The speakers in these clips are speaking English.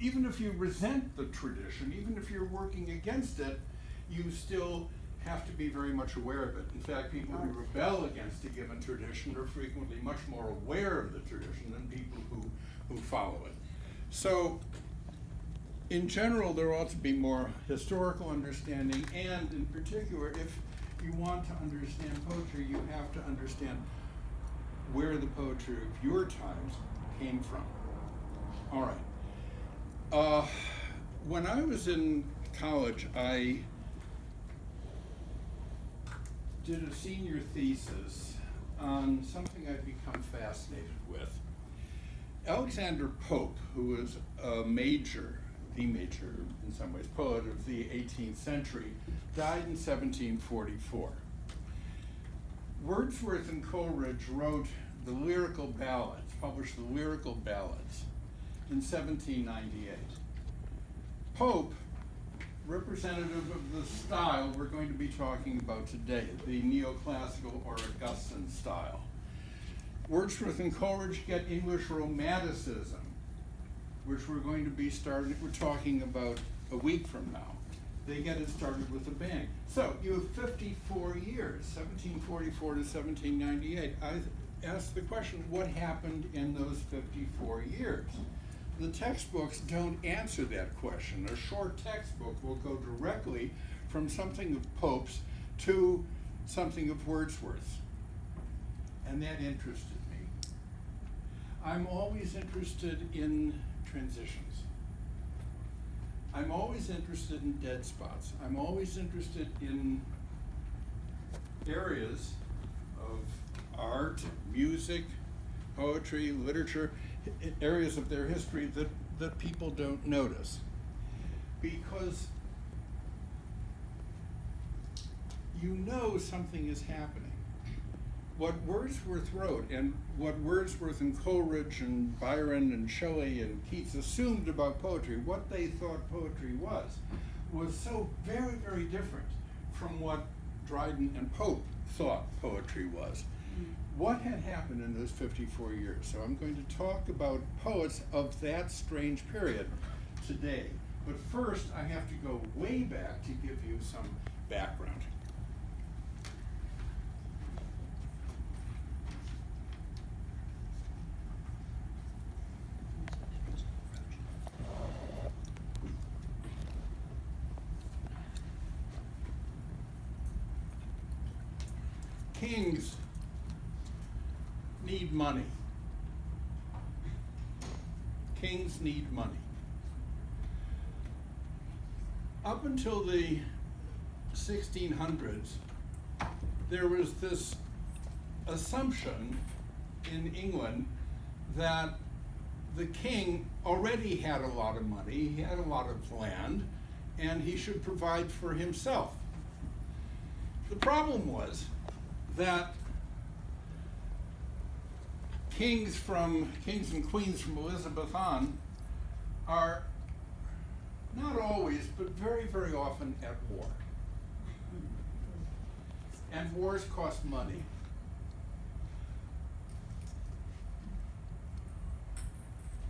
even if you resent the tradition, even if you're working against it, you still have to be very much aware of it. In fact, people who rebel against a given tradition are frequently much more aware of the tradition than people who follow it. So, in general, there ought to be more historical understanding, and in particular, if you want to understand poetry, you have to understand where the poetry of your times came from. All right. When I was in college, I did a senior thesis on something I'd become fascinated with. Alexander Pope, who was the major, in some ways, poet of the 18th century, died in 1744. Wordsworth and Coleridge wrote the lyrical ballads, published the lyrical ballads in 1798. Pope, representative of the style we're going to be talking about today, the neoclassical or Augustan style. Wordsworth and Coleridge get English Romanticism, which we're going to be talking about a week from now. They get it started with a bang. So you have 54 years, 1744 to 1798. I asked the question, what happened in those 54 years? The textbooks don't answer that question. A short textbook will go directly from something of Pope's to something of Wordsworth's. And that interested me. I'm always interested in transitions. I'm always interested in dead spots. I'm always interested in areas of art, music, poetry, literature, areas of their history that people don't notice. Because you know something is happening. What Wordsworth wrote, and what Wordsworth and Coleridge and Byron and Shelley and Keats assumed about poetry, what they thought poetry was so very, very different from what Dryden and Pope thought poetry was. What had happened in those 54 years? So I'm going to talk about poets of that strange period today. But first, I have to go way back to give you some background. Kings need money. Kings need money. Up until the 1600s, there was this assumption in England that the king already had a lot of money, he had a lot of land, and he should provide for himself. The problem was that kings and queens from Elizabeth on are not always, but very, very often at war. And wars cost money.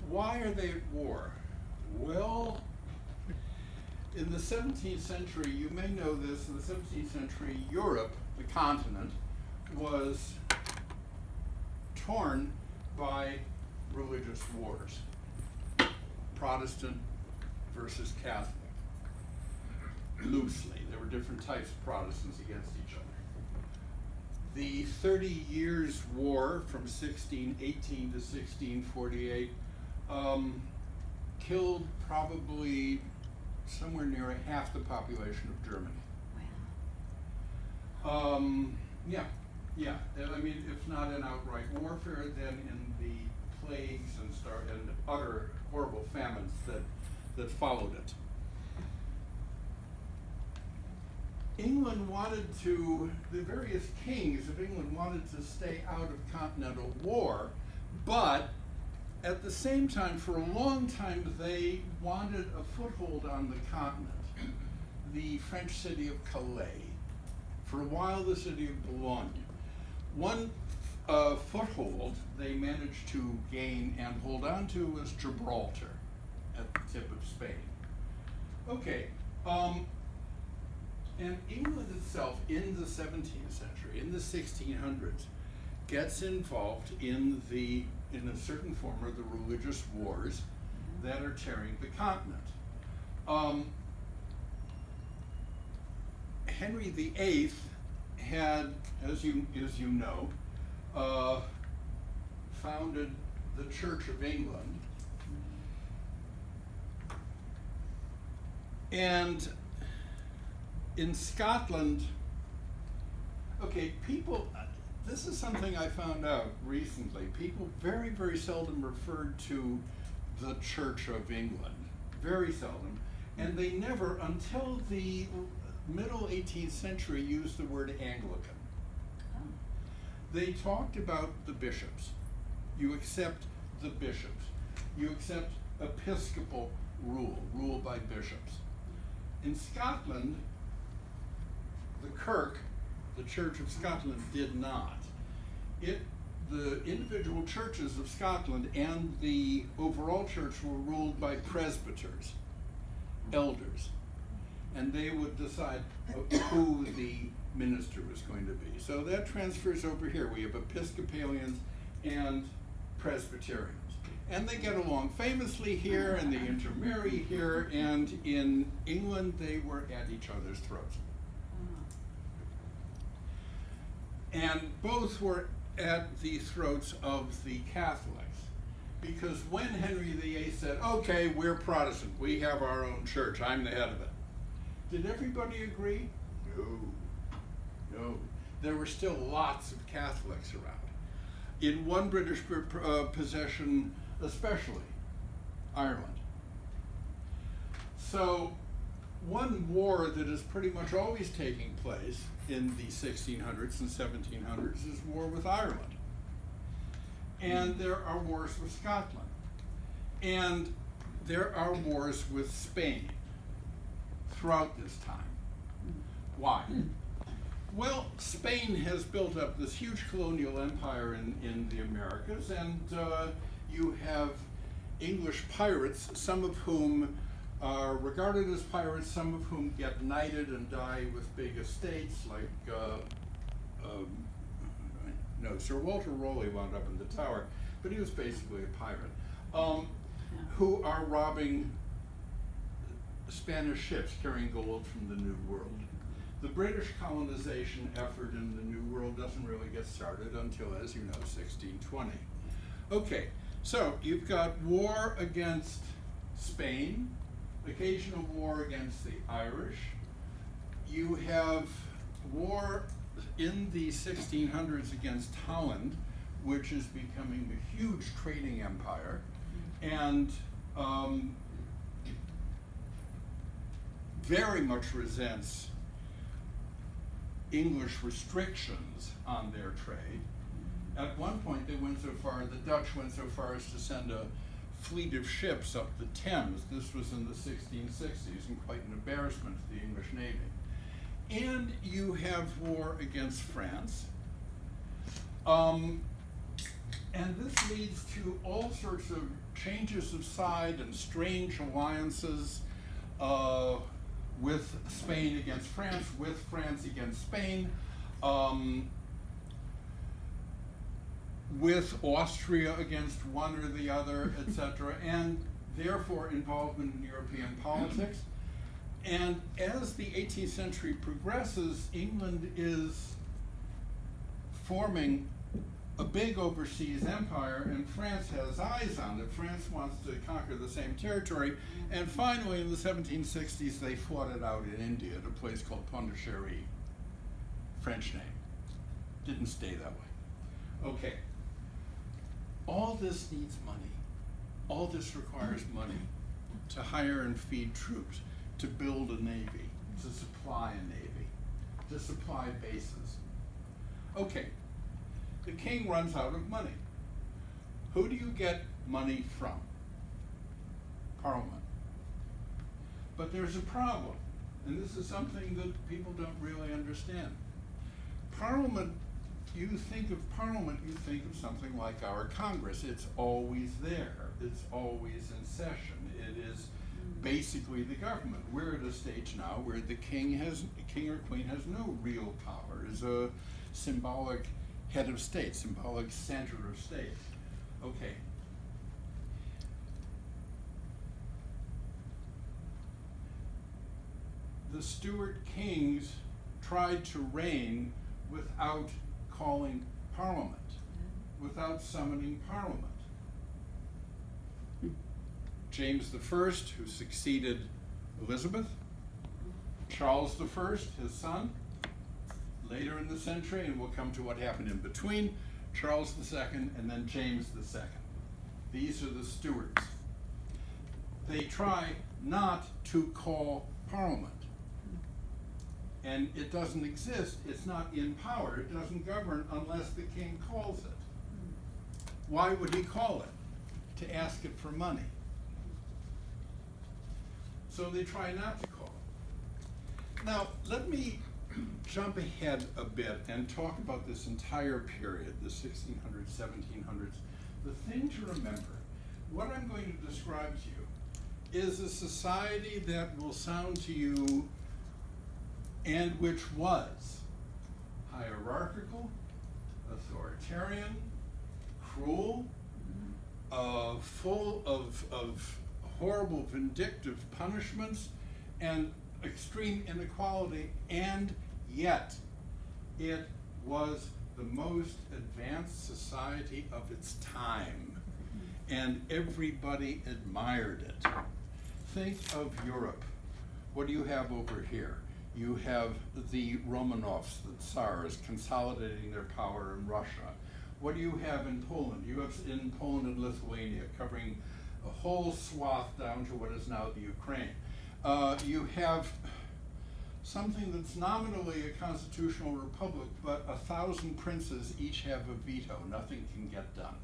Why are they at war? Well, in the 17th century, you may know this, in the 17th century, Europe, the continent, was torn by religious wars. Protestant versus Catholic. Loosely. There were different types of Protestants against each other. The 30 Years' War from 1618 to 1648 killed probably somewhere near half the population of Germany. Wow. Yeah. I mean, if not in outright warfare, then in the plagues and utter horrible famines that followed it. The various kings of England wanted to stay out of continental war, but at the same time, for a long time, they wanted a foothold on the continent. The French city of Calais, for a while the city of Boulogne. One foothold they managed to gain and hold on to was Gibraltar at the tip of Spain. Okay, and England itself in the 17th century, in the 1600s, gets involved in a certain form of the religious wars that are tearing the continent. Henry VIII had, as you know, founded the Church of England, and in Scotland, okay, people, this is something I found out recently. People very, very seldom referred to the Church of England, very seldom, and they never, until the middle 18th century, used the word Anglican. Oh. They talked about the bishops. You accept the bishops. You accept episcopal rule by bishops. In Scotland, the Kirk, the Church of Scotland, did not. The individual churches of Scotland and the overall church were ruled by presbyters, elders, and they would decide who the minister was going to be. So that transfers over here. We have Episcopalians and Presbyterians. And they get along famously here, and they intermarry here, and in England they were at each other's throats. And both were at the throats of the Catholics, because when Henry VIII said, okay, we're Protestant, we have our own church, I'm the head of it, did everybody agree? No. There were still lots of Catholics around. In one British possession especially, Ireland. So one war that is pretty much always taking place in the 1600s and 1700s is war with Ireland. And there are wars with Scotland. And there are wars with Spain throughout this time. Why? Well, Spain has built up this huge colonial empire in the Americas, and you have English pirates, some of whom are regarded as pirates, some of whom get knighted and die with big estates, like, Sir Walter Raleigh wound up in the Tower, but he was basically a pirate, who are robbing Spanish ships carrying gold from the New World. The British colonization effort in the New World doesn't really get started until, as you know, 1620. Okay, so you've got war against Spain, occasional war against the Irish. You have war in the 1600s against Holland, which is becoming a huge trading empire, and very much resents English restrictions on their trade. At one point, they went so far, the Dutch went so far as to send a fleet of ships up the Thames. This was in the 1660s, and quite an embarrassment to the English Navy. And you have war against France. And this leads to all sorts of changes of side and strange alliances with Spain against France, with France against Spain, with Austria against one or the other, etc., and therefore involvement in European politics. And as the 18th century progresses, England is forming a big overseas empire, and France has eyes on it. France wants to conquer the same territory, and finally in the 1760s they fought it out in India at a place called Pondicherry. French name. Didn't stay that way. Okay. All this needs money. All this requires money to hire and feed troops, to build a navy, to supply a navy, to supply bases. Okay. The king runs out of money. Who do you get money from? Parliament. But there's a problem, and this is something that people don't really understand. Parliament, you think of Parliament, you think of something like our Congress. It's always there. It's always in session. It is basically the government. We're at a stage now where the king or queen has no real power, is a symbolic head of state, symbolic center of state. Okay. The Stuart kings tried to reign without calling Parliament, without summoning Parliament. James I, who succeeded Elizabeth, Charles I, his son, later in the century, and we'll come to what happened in between, Charles II, and then James II. These are the Stuarts. They try not to call Parliament. And it doesn't exist, it's not in power, it doesn't govern unless the king calls it. Why would he call it? To ask it for money. So they try not to call it. Now, let me jump ahead a bit and talk about this entire period, the 1600s, 1700s. The thing to remember, what I'm going to describe to you is a society that will sound to you and which was hierarchical, authoritarian, cruel, full of horrible vindictive punishments and extreme inequality, and yet it was the most advanced society of its time, and everybody admired it. Think of Europe. What do you have over here? You have the Romanovs, the Tsars, consolidating their power in Russia. What do you have in Poland? You have in Poland and Lithuania, covering a whole swath down to what is now the Ukraine. You have something that's nominally a constitutional republic, but 1,000 princes each have a veto. Nothing can get done.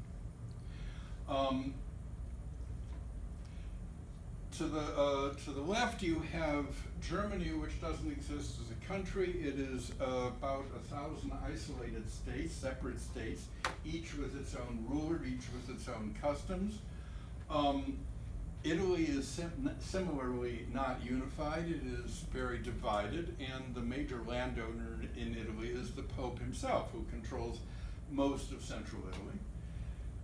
To the left, you have Germany, which doesn't exist as a country. It is about 1,000 isolated states, separate states, each with its own ruler, each with its own customs. Italy is similarly not unified. It is very divided, and the major landowner in Italy is the Pope himself, who controls most of central Italy.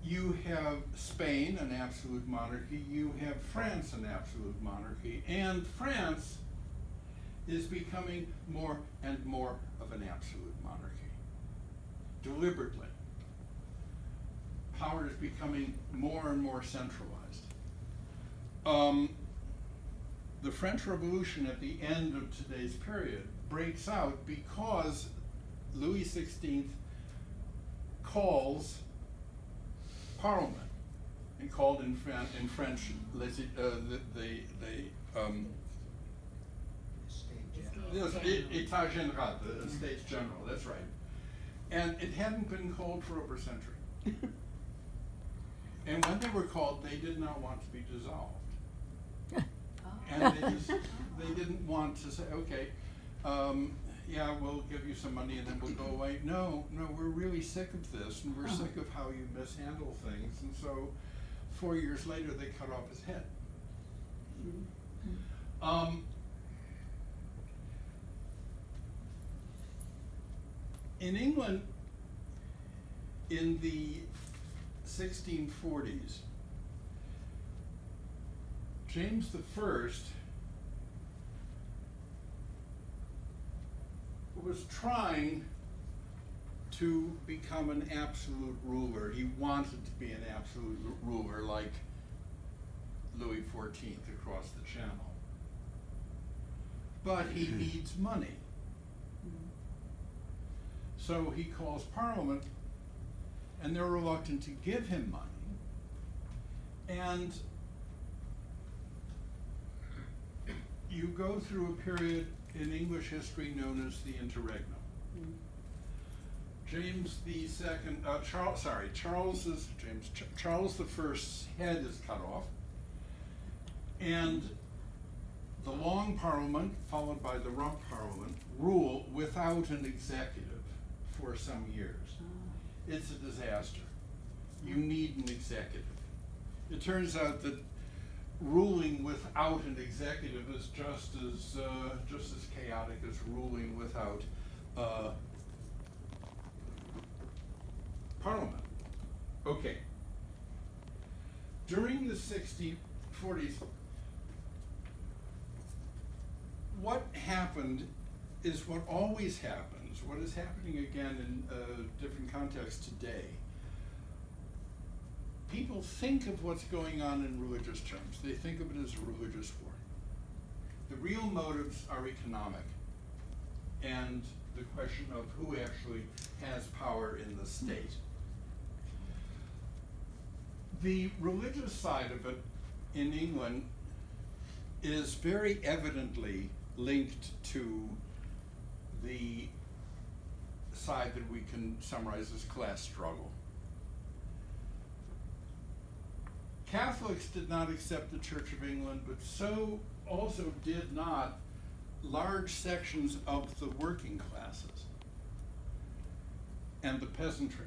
You have Spain, an absolute monarchy. You have France, an absolute monarchy. And France is becoming more and more of an absolute monarchy, deliberately. Power is becoming more and more centralized. The French Revolution at the end of today's period breaks out because Louis XVI calls Parliament, and called in French État Général, the States General, that's right. And it hadn't been called for over a century. And when they were called, they did not want to be dissolved. And they didn't want to say, okay, yeah, we'll give you some money and then we'll go away. No, we're really sick of this, and we're sick of how you mishandle things. And so 4 years later, they cut off his head. In England, in the 1640s, James I was trying to become an absolute ruler. He wanted to be an absolute ruler like Louis XIV across the channel. But he needs money. So he calls Parliament, and they're reluctant to give him money. And you go through a period in English history known as the Interregnum. Charles I's head is cut off, and the Long Parliament, followed by the Rump Parliament, rule without an executive for some years. It's a disaster. You need an executive. It turns out that ruling without an executive is just as chaotic as ruling without Parliament. Okay. During the 60s, what happened is what always happens, what is happening again in different contexts today. People think of what's going on in religious terms. They think of it as a religious war. The real motives are economic, and the question of who actually has power in the state. The religious side of it in England is very evidently linked to the side that we can summarize as class struggle. Catholics did not accept the Church of England, but so also did not large sections of the working classes and the peasantry.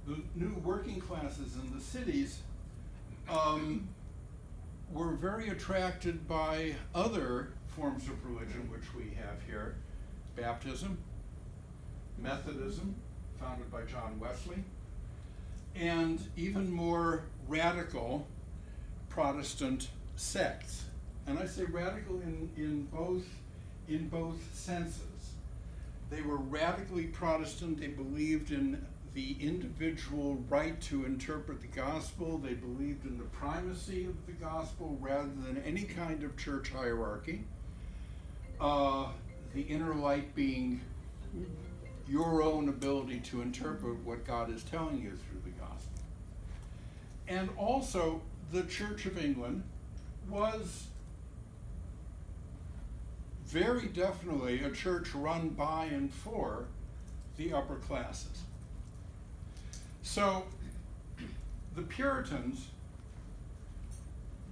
The new working classes in the cities were very attracted by other forms of religion which we have here. Baptism, Methodism, founded by John Wesley, and even more radical Protestant sects. And I say radical in both senses. They were radically Protestant. They believed in the individual right to interpret the gospel. They believed in the primacy of the gospel rather than any kind of church hierarchy. The inner light being your own ability to interpret what God is telling you through the gospel. And also, the Church of England was very definitely a church run by and for the upper classes. So, the Puritans,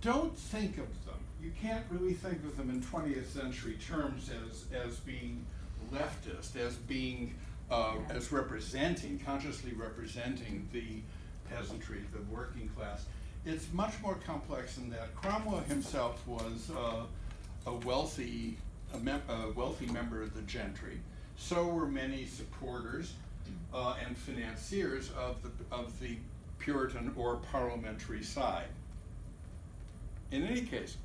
don't think of them. You can't really think of them in 20th century terms as being leftist, as being, as representing, consciously representing the peasantry, the working class. It's much more complex than that. Cromwell himself was a wealthy member of the gentry. So were many supporters and financiers of the Puritan or parliamentary side. In any case,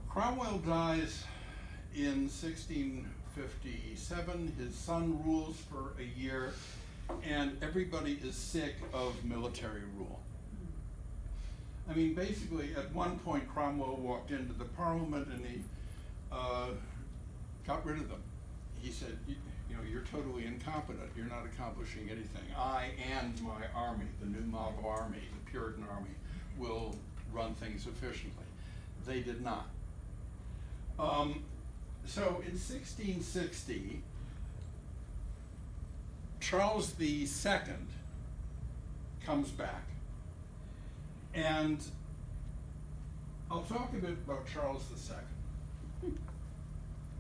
Cromwell dies in 1657. His son rules for a year, and everybody is sick of military rule. I mean, basically, at one point, Cromwell walked into the Parliament and he got rid of them. He said, you know, you're totally incompetent. You're not accomplishing anything. I and my army, the new model army, the Puritan army, will run things efficiently. They did not. So in 1660, Charles II comes back. And I'll talk a bit about Charles II,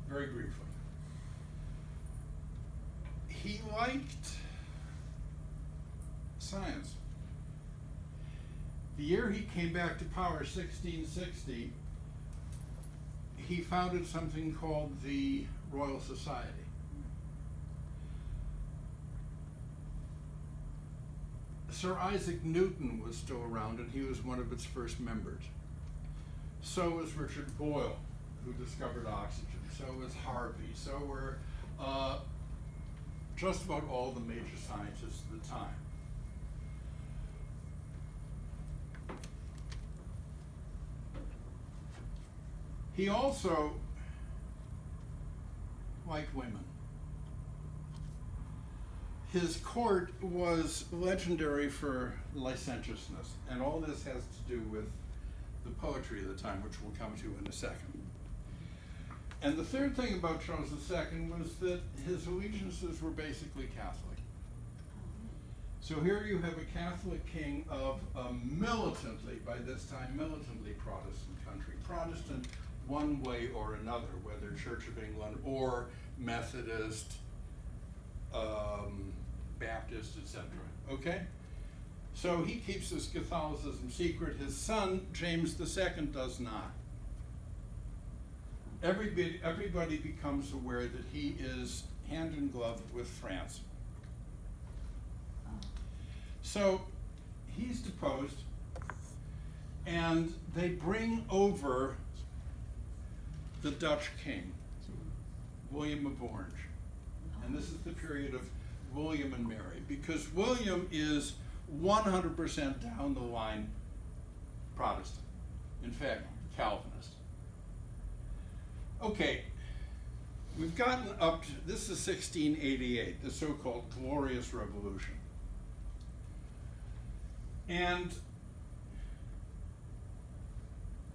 very briefly. He liked science. The year he came back to power, 1660, he founded something called the Royal Society. Sir Isaac Newton was still around, and he was one of its first members. So was Richard Boyle, who discovered oxygen. So was Harvey. So were just about all the major scientists of the time. He also liked women. His court was legendary for licentiousness, and all this has to do with the poetry of the time, which we'll come to in a second. And the third thing about Charles II was that his allegiances were basically Catholic. So here you have a Catholic king of a militantly, by this time, militantly Protestant country. Protestant one way or another, whether Church of England or Methodist, Baptist, etc. Okay? So he keeps his Catholicism secret. His son, James II, does not. Everybody becomes aware that he is hand in glove with France. So he's deposed, and they bring over the Dutch king, William of Orange. And this is the period of William and Mary, because William is 100% down the line Protestant. In fact, Calvinist. Okay, we've gotten up to, this is 1688, the so-called Glorious Revolution. And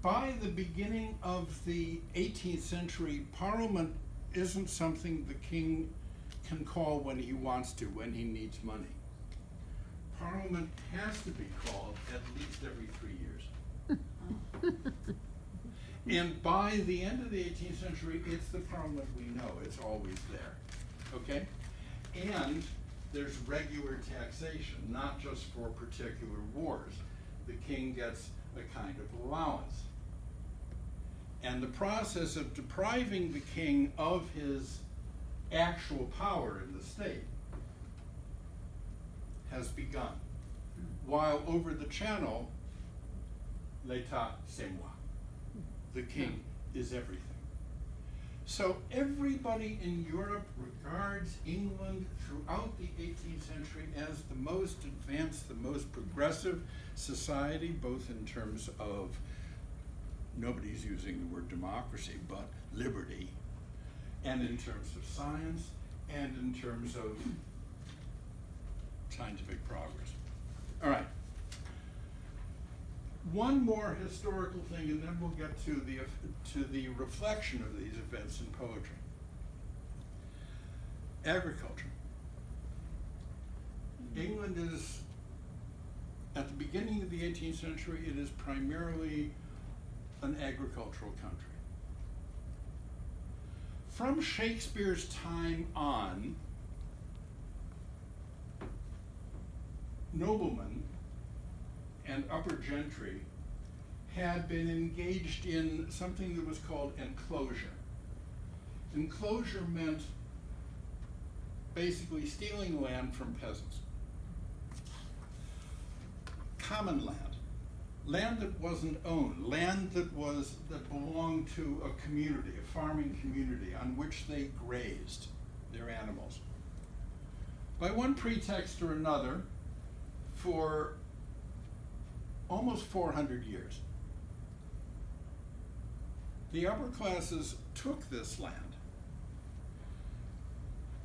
by the beginning of the 18th century, Parliament isn't something the king can call when he wants to, when he needs money. Parliament has to be called at least every 3 years. And by the end of the 18th century, it's the Parliament we know. It's always there, okay? And there's regular taxation, not just for particular wars. The king gets a kind of allowance. And the process of depriving the king of his actual power in the state has begun. While over the channel, l'état c'est moi. The king is everything. So everybody in Europe regards England throughout the 18th century as the most advanced, the most progressive society, both in terms of, nobody's using the word democracy, but liberty, and in terms of science, and in terms of scientific progress. All right. One more historical thing, and then we'll get to the reflection of these events in poetry. Agriculture. England is, at the beginning of the 18th century, it is primarily an agricultural country. From Shakespeare's time on, noblemen and upper gentry had been engaged in something that was called enclosure. Enclosure meant basically stealing land from peasants. Common land. Land that wasn't owned, land that belonged to a community, a farming community on which they grazed their animals. By one pretext or another, for almost 400 years, the upper classes took this land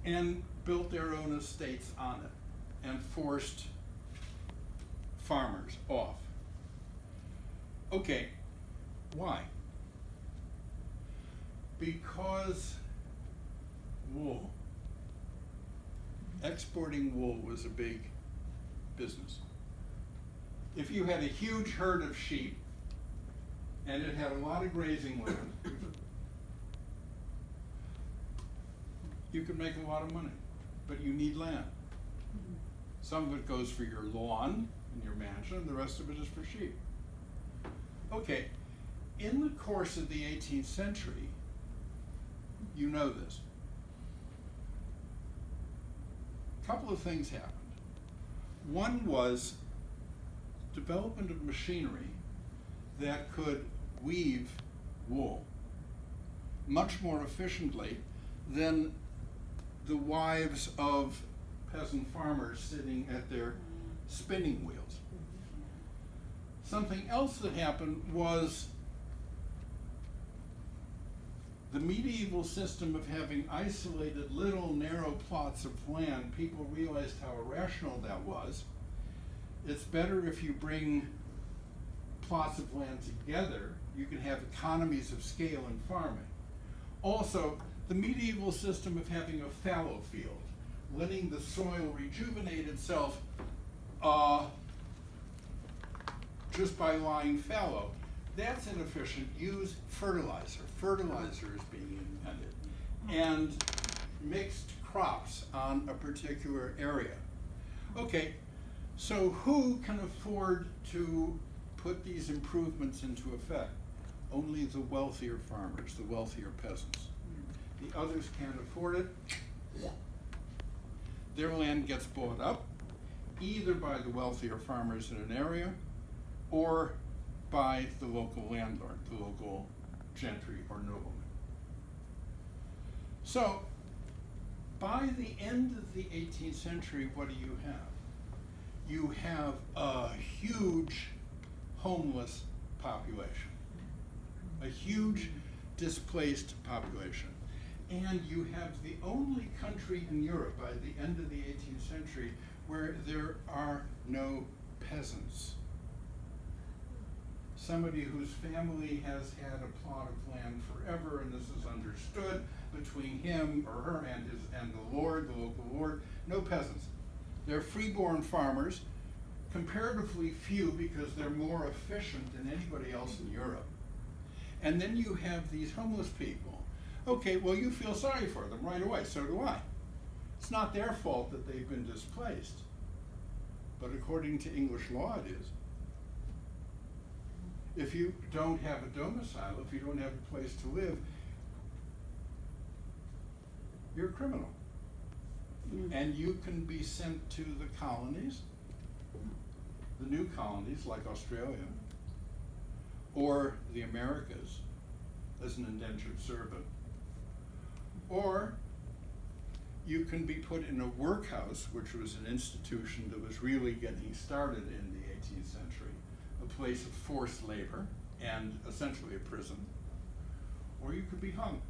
and built their own estates on it and forced farmers off. Okay, why? Because wool. Exporting wool was a big business. If you had a huge herd of sheep and it had a lot of grazing land, you could make a lot of money, but you need land. Some of it goes for your lawn and your mansion, and the rest of it is for sheep. Okay, in the course of the 18th century, you know this. A couple of things happened. One was development of machinery that could weave wool much more efficiently than the wives of peasant farmers sitting at their spinning wheels. Something else that happened was the medieval system of having isolated little narrow plots of land. People realized how irrational that was. It's better if you bring plots of land together. You can have economies of scale in farming. Also, the medieval system of having a fallow field, letting the soil rejuvenate itself just by lying fallow, that's inefficient. Use fertilizer. Fertilizer is being invented. And mixed crops on a particular area. Okay, So who can afford to put these improvements into effect? Only the wealthier farmers, the wealthier peasants. The others can't afford it. Their land gets bought up either by the wealthier farmers in an area or by the local landlord, the local gentry or nobleman. So, by the end of the 18th century, what do you have? You have a huge homeless population, a huge displaced population. And you have the only country in Europe by the end of the 18th century where there are no peasants. Somebody whose family has had a plot of land forever, and this is understood between him or her and the lord, the local lord. No peasants. They're freeborn farmers, comparatively few because they're more efficient than anybody else in Europe. And then you have these homeless people. Okay, well, you feel sorry for them right away, so do I. It's not their fault that they've been displaced. But according to English law, it is. If you don't have a domicile, if you don't have a place to live, you're a criminal. And you can be sent to the colonies, the new colonies like Australia, or the Americas as an indentured servant. Or you can be put in a workhouse, which was an institution that was really getting started in the 18th century, a place of forced labor and essentially a prison. Or you could be hung.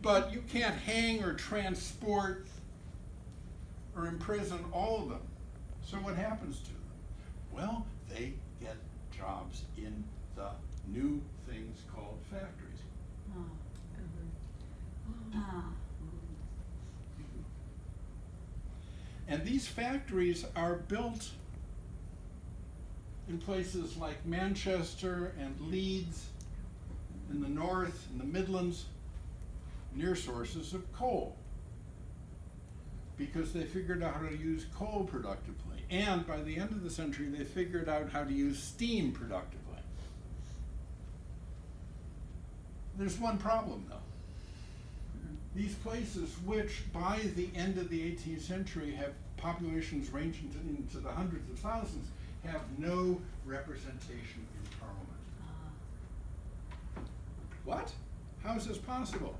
But you can't hang or transport or imprison all of them. So what happens to them? Well, they get jobs in the new things called factories. And these factories are built in places like Manchester and Leeds in the north, in the Midlands, near sources of coal, because they figured out how to use coal productively. And by the end of the century, they figured out how to use steam productively. There's one problem, though. These places, which by the end of the 18th century have populations ranging into the hundreds of thousands, have no representation in Parliament. What? How is this possible?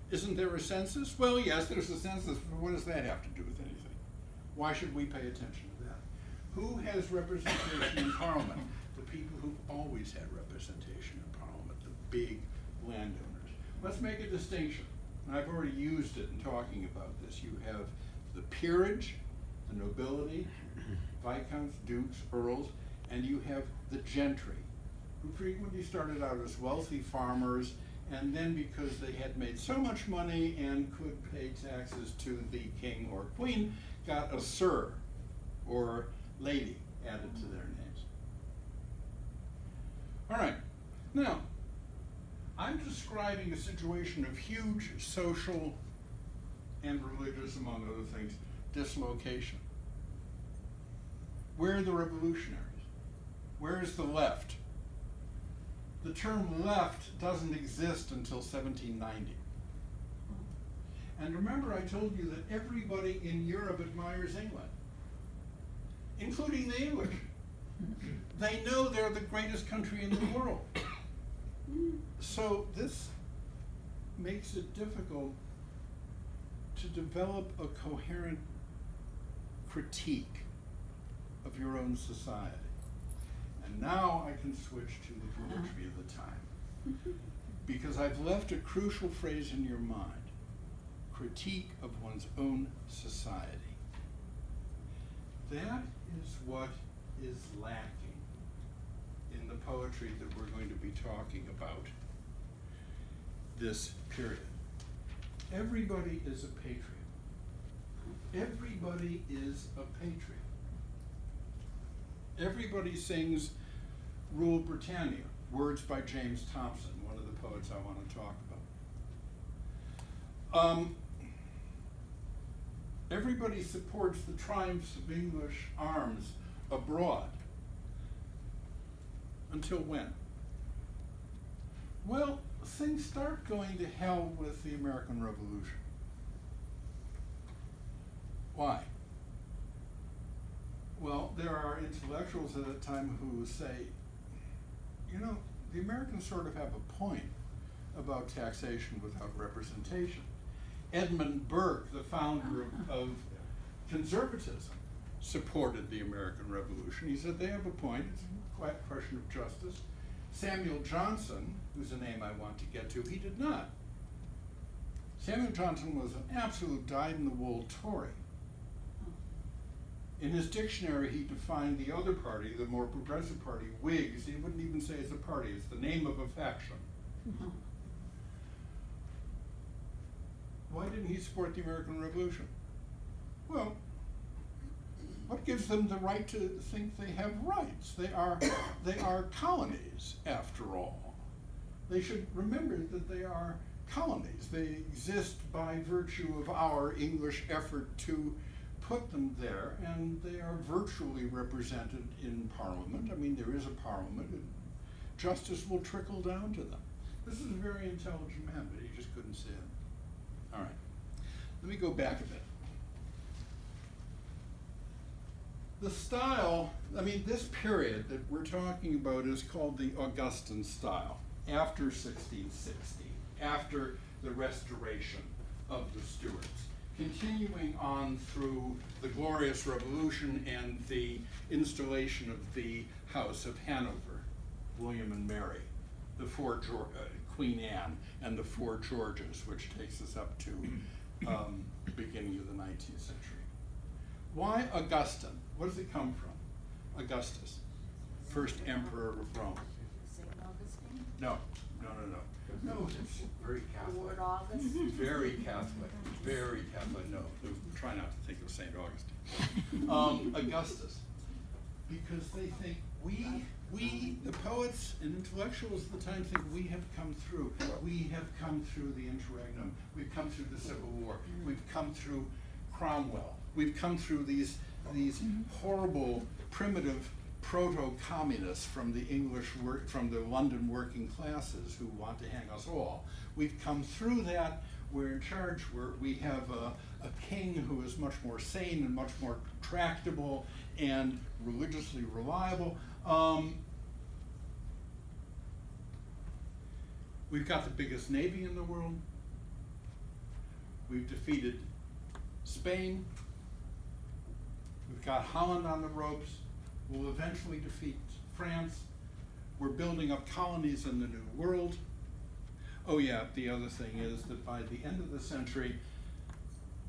Isn't there a census? Well, yes, there's a census, but what does that have to do with anything? Why should we pay attention to that? Who has representation in Parliament? The people who've always had representation in Parliament, the big landowners. Let's make a distinction. And I've already used it in talking about this. You have the peerage, the nobility, viscounts, dukes, earls, and you have the gentry, who frequently started out as wealthy farmers, and then because they had made so much money and could pay taxes to the king or queen, got a sir or lady added to their names. All right, now, I'm describing a situation of huge social and religious, among other things, dislocation. Where are the revolutionaries? Where is the left? The term left doesn't exist until 1790. And remember, I told you that everybody in Europe admires England, including the English. They know they're the greatest country in the world. So this makes it difficult to develop a coherent critique of your own society. And now I can switch to the poetry of the time, because I've left a crucial phrase in your mind: critique of one's own society. That is what is lacking in the poetry that we're going to be talking about this period. Everybody is a patriot. Everybody is a patriot. Everybody sings Rule Britannia, words by James Thompson, one of the poets I want to talk about. Everybody supports the triumphs of English arms abroad. Until when? Well, things start going to hell with the American Revolution. Why? Well, there are intellectuals at that time who say, you know, the Americans sort of have a point about taxation without representation. Edmund Burke, the founder of conservatism, supported the American Revolution. He said they have a point, it's quite a question of justice. Samuel Johnson, who's a name I want to get to, he did not. Samuel Johnson was an absolute dyed-in-the-wool Tory. In his dictionary, he defined the other party, the more progressive party, Whigs. He wouldn't even say it's a party, it's the name of a faction. Why didn't he support the American Revolution? Well, what gives them the right to think they have rights? They are colonies, after all. They should remember that they are colonies. They exist by virtue of our English effort to put them there, and they are virtually represented in Parliament. I mean, there is a Parliament, and justice will trickle down to them. This is a very intelligent man, but he just couldn't see it. All right, let me go back a bit. The style, I mean, this period that we're talking about is called the Augustan style, after 1660, after the restoration of the Stuarts, continuing on through the Glorious Revolution and the installation of the House of Hanover, William and Mary, the Queen Anne, and the four Georges, which takes us up to beginning of the 19th century. Why Augustan? What does it come from? Augustus, first emperor of Rome. St. Augustine? No, No, it's very Catholic. Lord August? Very Catholic, very Catholic. No, try not to think of St. Augustine. Augustus, because they think we, the poets and intellectuals of the time, think we have come through. We have come through the interregnum. We've come through the Civil War. We've come through Cromwell. We've come through these horrible, primitive proto-communists from from the London working classes who want to hang us all. We've come through that. We're in charge. We have a king who is much more sane and much more tractable and religiously reliable. We've got the biggest navy in the world. We've defeated Spain. We've got Holland on the ropes. We'll eventually defeat France. We're building up colonies in the New World. Oh yeah, the other thing is that by the end of the century,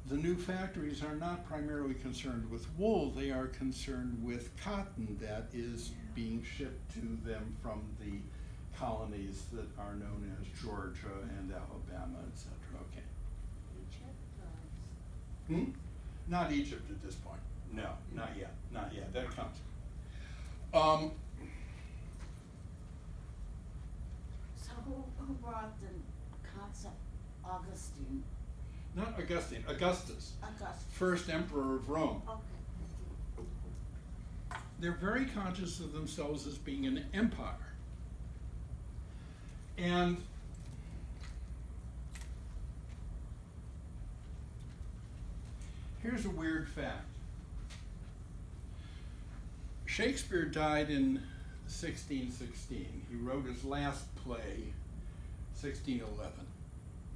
the new factories are not primarily concerned with wool, they are concerned with cotton that is being shipped to them from the colonies that are known as Georgia and Alabama, etc. Okay. Egypt? Not Egypt at this point. No, not yet. Not yet. That comes. So who brought the concept Augustine? Not Augustine, Augustus. Augustus. First emperor of Rome. Okay. They're very conscious of themselves as being an empire. And here's a weird fact. Shakespeare died in 1616. He wrote his last play, 1611.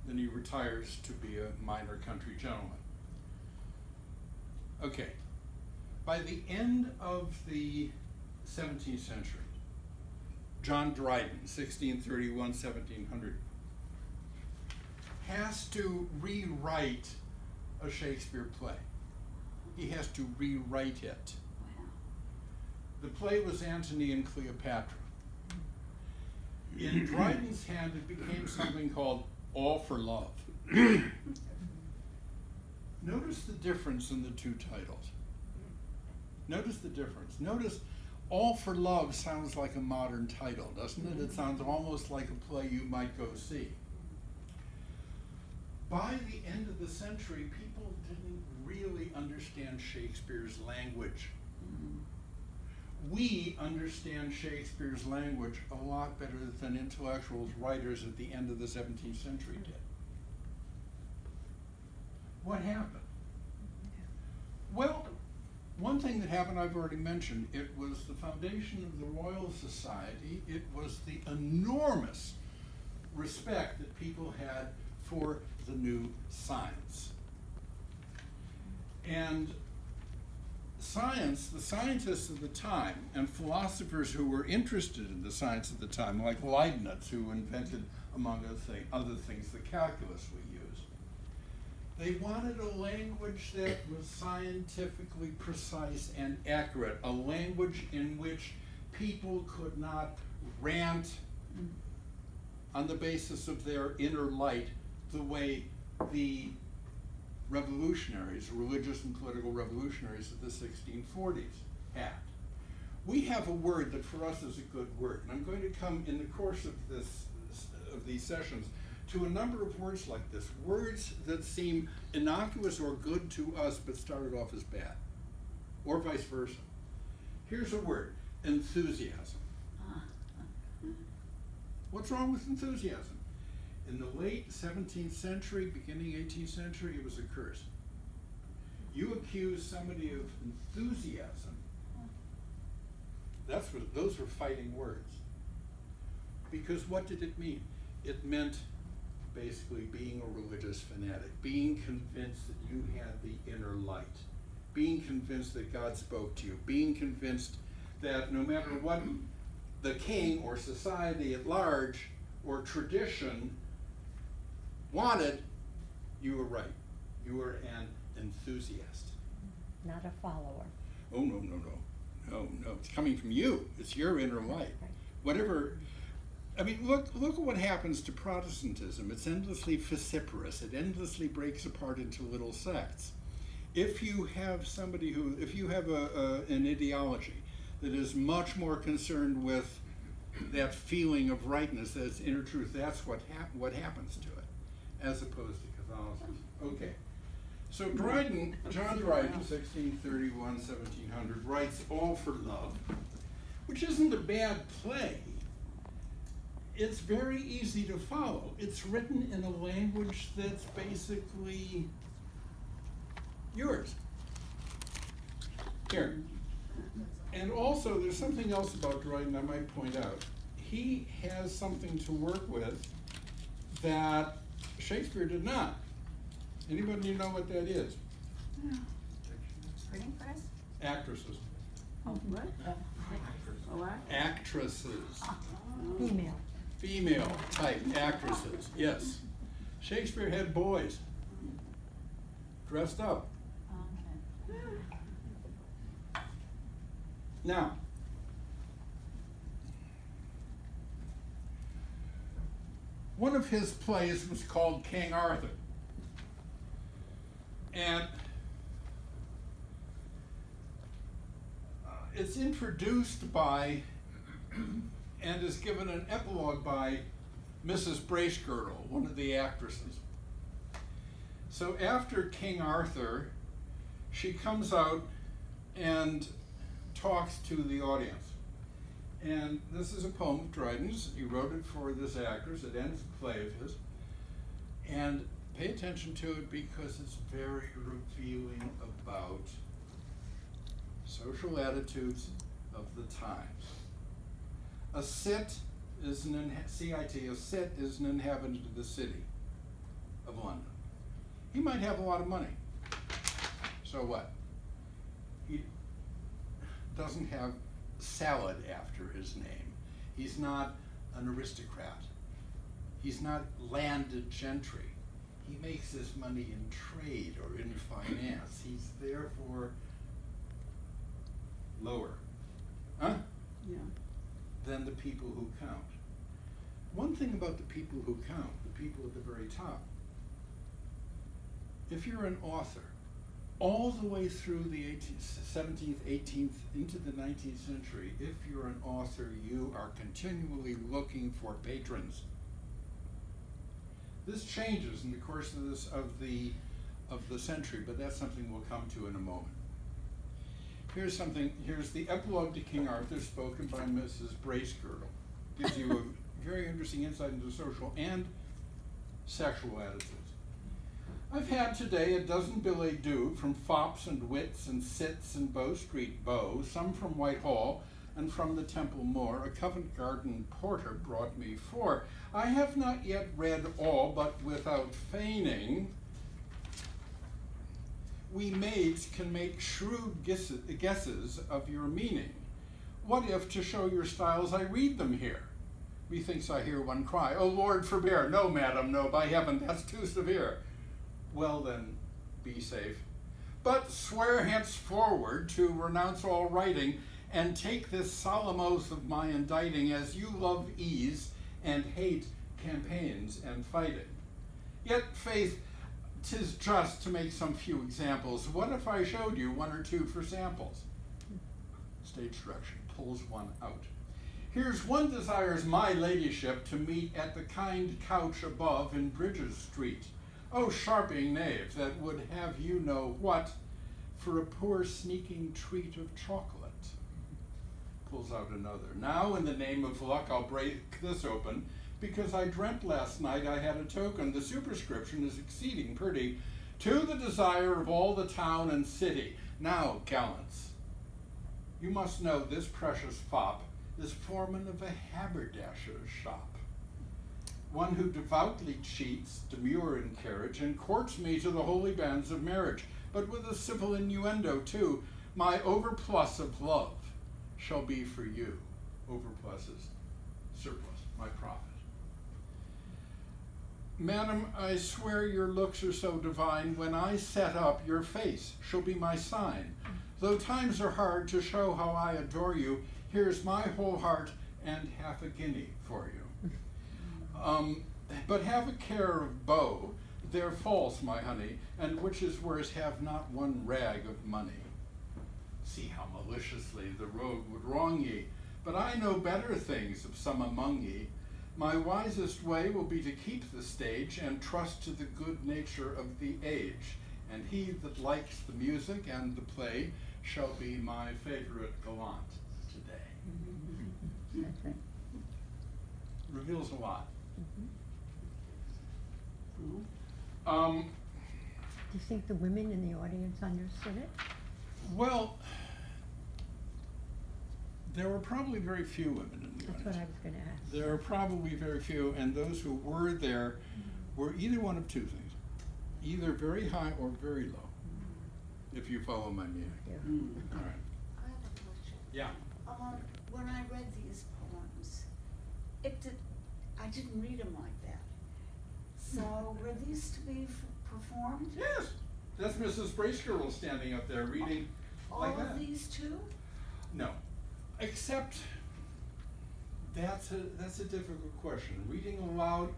Then he retires to be a minor country gentleman. Okay, by the end of the 17th century, John Dryden, 1631, 1700, has to rewrite a Shakespeare play. He has to rewrite it. The play was Antony and Cleopatra. In Dryden's hand, it became something called All for Love. Notice the difference in the two titles. Notice the difference. Notice All for Love sounds like a modern title, doesn't it? It sounds almost like a play you might go see. By the end of the century, people didn't really understand Shakespeare's language. We understand Shakespeare's language a lot better than intellectuals, writers at the end of the 17th century did. What happened? Well, one thing that happened I've already mentioned. It was the foundation of the Royal Society. It was the enormous respect that people had for the new science. And science, the scientists of the time, and philosophers who were interested in the science of the time, like Leibniz, who invented, among other things, the calculus we use, they wanted a language that was scientifically precise and accurate, a language in which people could not rant on the basis of their inner light the way the revolutionaries, religious and political revolutionaries of the 1640s had. We have a word that for us is a good word, and I'm going to come in the course of these sessions to a number of words like this, words that seem innocuous or good to us but started off as bad, or vice versa. Here's a word, enthusiasm. What's wrong with enthusiasm? In the late 17th century, beginning 18th century, it was a curse. You accuse somebody of enthusiasm, those were fighting words. Because what did it mean? It meant basically being a religious fanatic, being convinced that you had the inner light, being convinced that God spoke to you, being convinced that no matter what the king or society at large or tradition wanted, you were right. You were an enthusiast. Not a follower. Oh, no. It's coming from you. It's your inner light. Right. Whatever. I mean, look at what happens to Protestantism. It's endlessly vociferous. It endlessly breaks apart into little sects. If you have an ideology that is much more concerned with that feeling of rightness, that's inner truth, that's what happens to it, as opposed to Catholicism. Okay. So Dryden, John Dryden, 1631, 1700, writes All for Love, which isn't a bad play. It's very easy to follow. It's written in a language that's basically yours. Here. And also, there's something else about Dryden I might point out. He has something to work with that Shakespeare did not. Anybody know what that is? Printing press? Actresses. Oh, what? Oh, what? Actresses. Female. Female type actresses, yes. Shakespeare had boys dressed up. Okay. Now, one of his plays was called King Arthur. And it's introduced by and is given an epilogue by Mrs. Bracegirdle, one of the actresses. So after King Arthur, she comes out and talks to the audience. And this is a poem of Dryden's. He wrote it for this actress. It ends the play of his. And pay attention to it because it's very revealing about social attitudes of the times. A cit is an inhabitant of the city of London. He might have a lot of money. So what? He doesn't have salad after his name. He's not an aristocrat. He's not landed gentry. He makes his money in trade or in finance. He's therefore lower. Huh? Yeah. Than the people who count. One thing about the people who count, the people at the very top, if you're an author, all the way through the 17th, 18th, into the 19th century, if you're an author, you are continually looking for patrons. This changes in the course of the of the century, but that's something we'll come to in a moment. Here's the epilogue to King Arthur spoken by Mrs. Bracegirdle. Gives you a very interesting insight into social and sexual attitudes. I've had today a dozen billets doux from fops and wits and cits and Bow Street beaux, some from Whitehall and from the Temple Moor. A Covent Garden porter brought me 4. I have not yet read all, but without feigning, we maids can make shrewd guesses of your meaning. What if, to show your styles, I read them here? Methinks I hear one cry, "Oh Lord, forbear! No, madam, no, by heaven, that's too severe." Well then, be safe. But swear henceforward to renounce all writing, and take this solemn oath of my inditing, as you love ease and hate campaigns and fighting. Yet, faith, 'tis just to make some few examples. What if I showed you 1 or 2 for samples? Stage direction pulls one out. Here's one desires my ladyship to meet at the kind couch above in Bridges Street. Oh, sharping knave, that would have you know what, for a poor sneaking treat of chocolate. Pulls out another. Now, in the name of luck, I'll break this open, because I dreamt last night I had a token. The superscription is exceeding pretty, to the desire of all the town and city. Now, gallants, you must know this precious fop is foreman of a haberdasher's shop. One who devoutly cheats, demure in carriage, and courts me to the holy bands of marriage, but with a civil innuendo too. My overplus of love shall be for you. Overplus is surplus, my profit. Madam, I swear your looks are so divine, when I set up, your face shall be my sign. Though times are hard to show how I adore you, here's my whole heart and half a guinea for you. But have a care of beaux, they're false, my honey, and which is worse, have not one rag of money. See how maliciously the rogue would wrong ye, but I know better things of some among ye. My wisest way will be to keep the stage, and trust to the good nature of the age. And he that likes the music and the play shall be my favorite gallant today. That's right. Reveals a lot. Do you think the women in the audience understood it? Well, there were probably very few women in the audience. That's what I was going to ask. There are probably very few, and those who were there were either one of 2 things. Either very high or very low, if you follow my meaning. Yeah. All right. I have a question. Yeah. When I read these poems, I didn't read them like that. So were these to be performed? Yes. That's Mrs. Bracegirdle standing up there reading like All that. of these too? No. Except that's a difficult question. Reading aloud,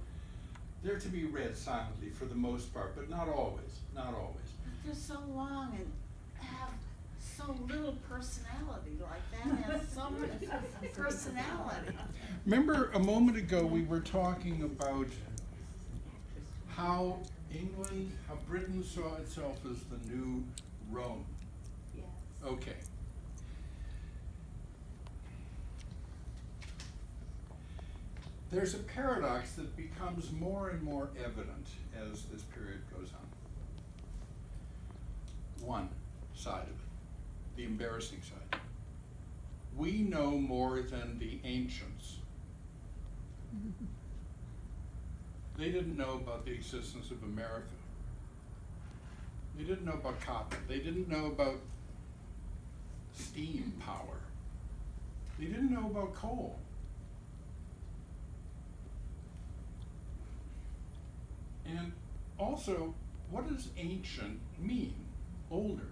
they're to be read silently for the most part, but not always. Not always. But they're so long and have so little personality, like that has so much personality. Remember a moment ago we were talking about how Britain saw itself as the new Rome. Yes. Okay. There's a paradox that becomes more and more evident as this period goes on. One side of it, the embarrassing side. We know more than the ancients. They didn't know about the existence of America. They didn't know about cotton. They didn't know about steam power. They didn't know about coal. And also, what does ancient mean? Older.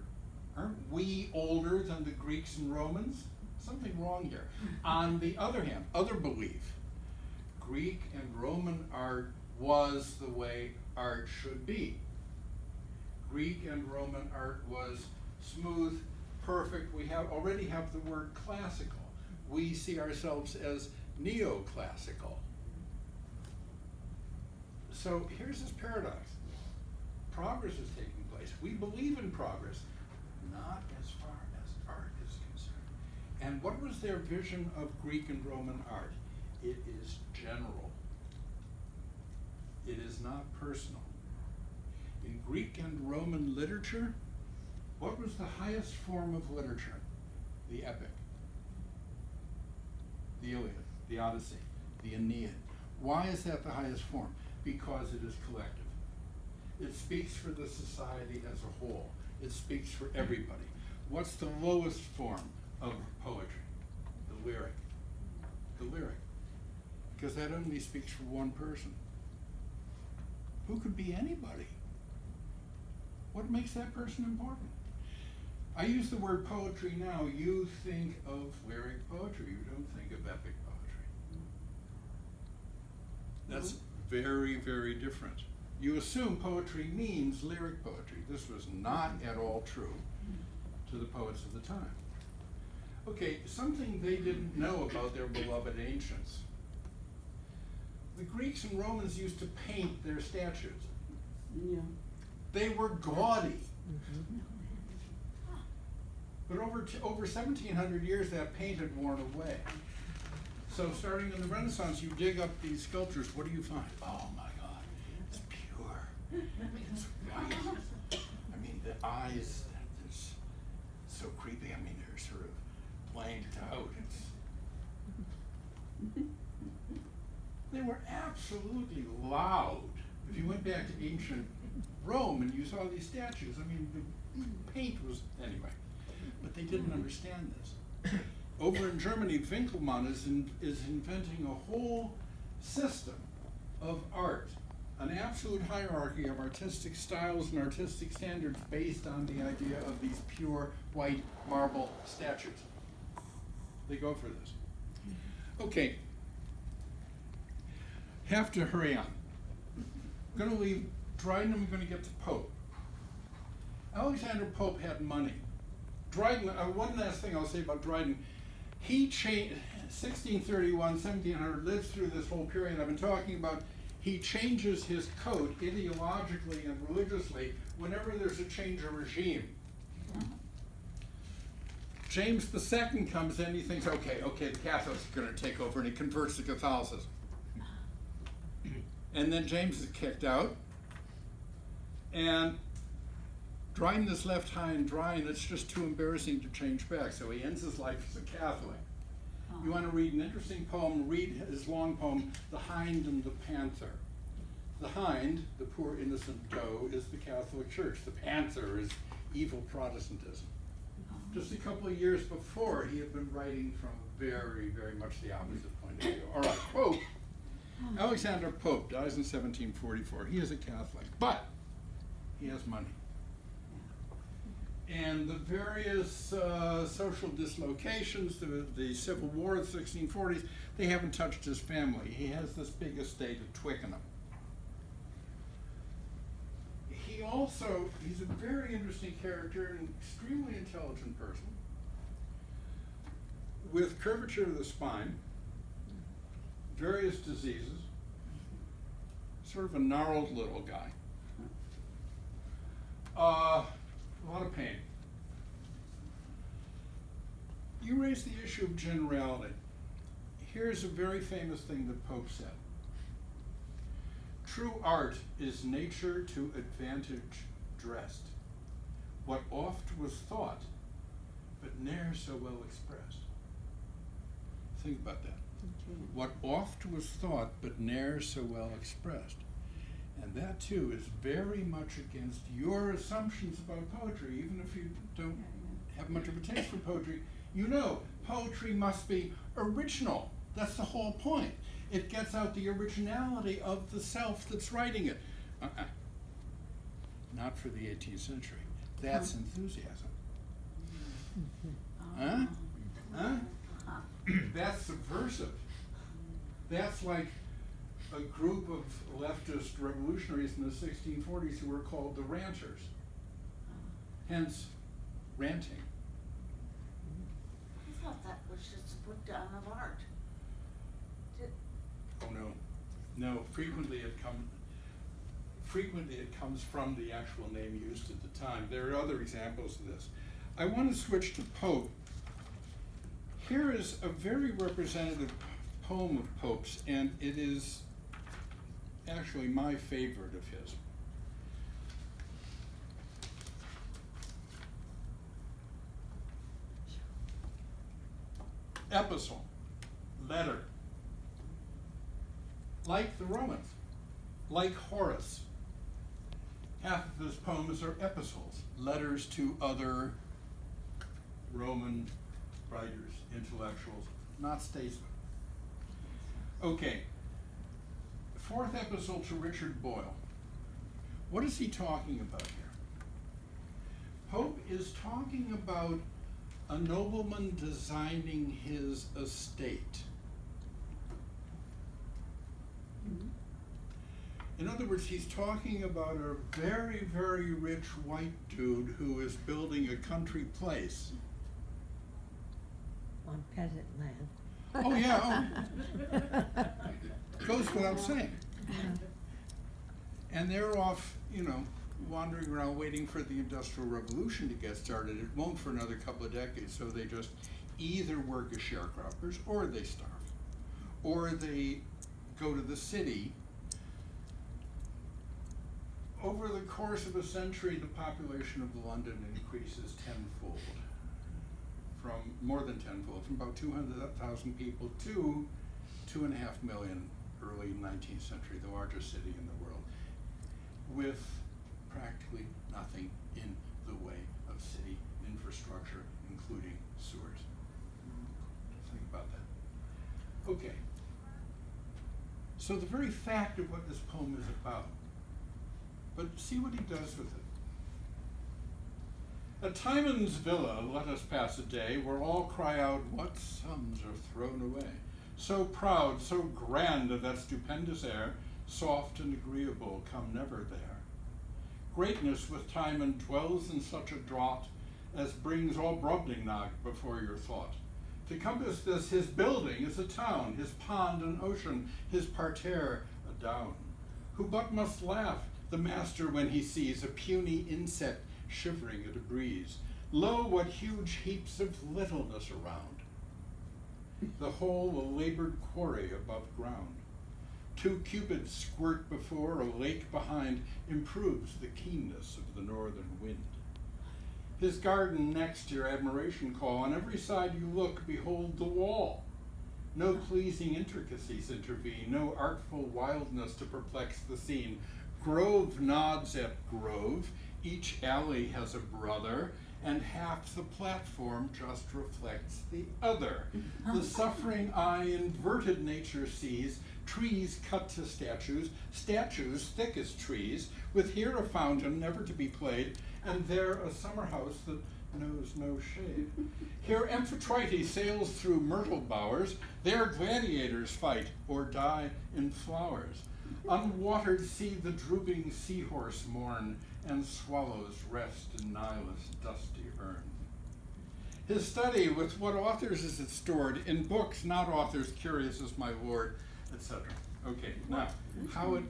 Aren't we older than the Greeks and Romans? Something wrong here. On the other hand, other belief. Greek and Roman art was the way art should be. Greek and Roman art was smooth, perfect. We already have the word classical. We see ourselves as neoclassical. So here's this paradox. Progress is taking place. We believe in progress, not as far as art is concerned. And what was their vision of Greek and Roman art? It is general. It is not personal. In Greek and Roman literature, what was the highest form of literature? The epic. The Iliad, the Odyssey, the Aeneid. Why is that the highest form? Because it is collective. It speaks for the society as a whole. It speaks for everybody. What's the lowest form of poetry? The lyric. The lyric. Because that only speaks for one person. Who could be anybody? What makes that person important? I use the word poetry now. You think of lyric poetry. You don't think of epic poetry. That's very, very different. You assume poetry means lyric poetry. This was not at all true to the poets of the time. Okay, something they didn't know about their beloved ancients. The Greeks and Romans used to paint their statues. Yeah. They were gaudy. But over 1,700 years, that paint had worn away. So starting in the Renaissance, you dig up these sculptures, what do you find? Oh my God, it's pure, it's white. I mean, the eyes, it's so creepy. I mean, they're sort of blanked out. They were absolutely loud. If you went back to ancient Rome and you saw these statues, I mean, the paint was, anyway. But they didn't understand this. Over in Germany, Winkelmann is inventing a whole system of art, an absolute hierarchy of artistic styles and artistic standards based on the idea of these pure white marble statues. They go for this. Okay, have to hurry on. I'm going to leave Dryden and we're going to get to Pope. Alexander Pope had money. Dryden, one last thing I'll say about Dryden, he changed, 1631, 1700, lives through this whole period I've been talking about. He changes his coat ideologically and religiously whenever there's a change of regime. James II comes in, he thinks, okay, the Catholics are going to take over, and he converts to Catholicism. And then James is kicked out, and Dryden is left high and dry, and it's just too embarrassing to change back, so he ends his life as a Catholic. You want to read an interesting poem, read his long poem, The Hind and the Panther. The hind, the poor innocent doe, is the Catholic Church. The panther is evil Protestantism. Just a couple of years before, he had been writing from very, very much the opposite point of view. All right, Pope. Alexander Pope dies in 1744. He is a Catholic, but he has money. And the various social dislocations, the Civil War of the 1640s, they haven't touched his family. He has this big estate at Twickenham. He's a very interesting character, an extremely intelligent person, with curvature of the spine, various diseases, sort of a gnarled little guy. A lot of pain. You raise the issue of generality. Here's a very famous thing that Pope said. True art is nature to advantage dressed. What oft was thought, but ne'er so well expressed. Think about that. What oft was thought, but ne'er so well expressed. And that too is very much against your assumptions about poetry, even if you don't have much of a taste for poetry. You know, poetry must be original. That's the whole point. It gets out the originality of the self that's writing it. Not for the 18th century. That's enthusiasm. That's subversive. That's like a group of leftist revolutionaries in the 1640s who were called the ranters. Hence, ranting. I thought that was just a put down of art. Oh no, no, frequently frequently it comes from the actual name used at the time. There are other examples of this. I want to switch to Pope. Here is a very representative poem of Pope's, and it is actually my favorite of his. Epistle, letter. Like the Romans, like Horace, half of his poems are epistles, letters to other Roman writers, intellectuals, not statesmen. Okay, fourth epistle to Richard Boyle. What is he talking about here? Pope is talking about a nobleman designing his estate. In other words, he's talking about a very, very rich white dude who is building a country place. On peasant land. Oh, yeah. Goes without saying. And they're off, wandering around waiting for the Industrial Revolution to get started. It won't for another couple of decades, so they just either work as sharecroppers, or they starve, or they go to the city. Over the course of a century, the population of London increases tenfold, from more than tenfold, from about 200,000 people to 2.5 million early 19th century, the largest city in the world, with practically nothing in the way of city infrastructure, including sewers. Think about that. Okay. So the very fact of what this poem is about, but see what he does with it. At Timon's villa, let us pass a day, where all cry out, what sums are thrown away. So proud, so grand of that stupendous air, soft and agreeable, come never there. Greatness with Timon dwells in such a draught, as brings all Brobdingnag before your thought. To compass this, his building is a town, his pond an ocean, his parterre a down. Who but must laugh, the master, when he sees a puny insect shivering at a breeze. Lo, what huge heaps of littleness around, the whole a labored quarry above ground. 2 cupids squirt before, a lake behind improves the keenness of the northern wind. His garden next your admiration call, on every side you look, behold the wall. No pleasing intricacies intervene, no artful wildness to perplex the scene. Grove nods at grove, each alley has a brother, and half the platform just reflects the other. The suffering eye inverted nature sees, trees cut to statues, statues thick as trees, with here a fountain never to be played, and there a summer house that knows no shade. Here Amphitrite sails through myrtle bowers, there gladiators fight or die in flowers. Unwatered see the drooping seahorse mourn, and swallows rest in Nilus' dusty urn. His study, with what authors is it stored? In books, not authors curious as my lord, etc. Okay, now, how it,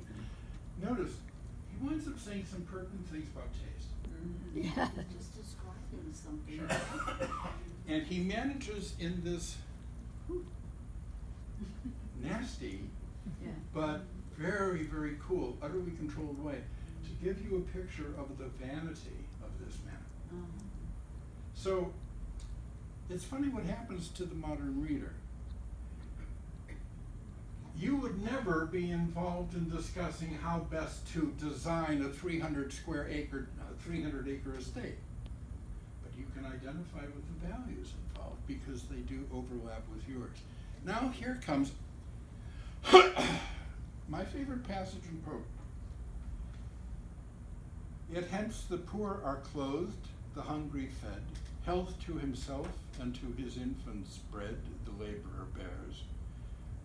notice, he winds up saying some pertinent things about taste. Yeah. Just describing something. Sure. And he manages in this nasty, Yeah. but very, very cool, utterly controlled way to give you a picture of the vanity of this man. So, it's funny what happens to the modern reader. You would never be involved in discussing how best to design a 300 acre estate. But you can identify with the values involved because they do overlap with yours. Now here comes my favorite passage in Pope. Yet hence the poor are clothed, the hungry fed, health to himself and to his infants bread the laborer bears.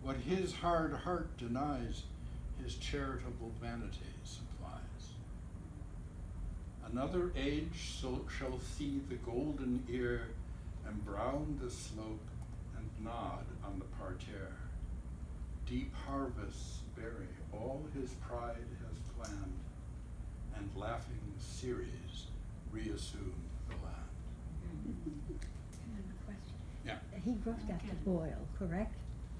What his hard heart denies, his charitable vanity supplies. Another age shall see the golden ear embrown the slope and nod on the parterre. Deep harvests bury all his pride has planned, and laughing Ceres reassume the land. Another question. Yeah. He wrote that to Boyle, correct?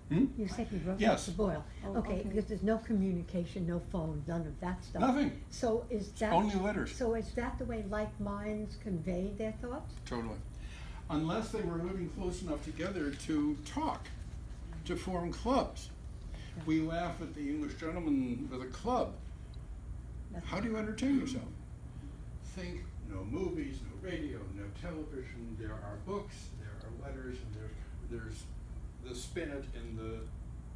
Hmm? You said he wrote that Yes. to Boyle. Oh, Okay, okay. because there's no communication, no phone, none of that stuff. Nothing. So is that? Only letters. So is that the way like minds convey their thoughts? Totally. Unless they were living close enough together to talk, to form clubs. Yeah. We laugh at the English gentleman with a club. That's- How do you entertain yourself? Think no movies, no radio, no television. There are books, there are letters, and there's the spinet in the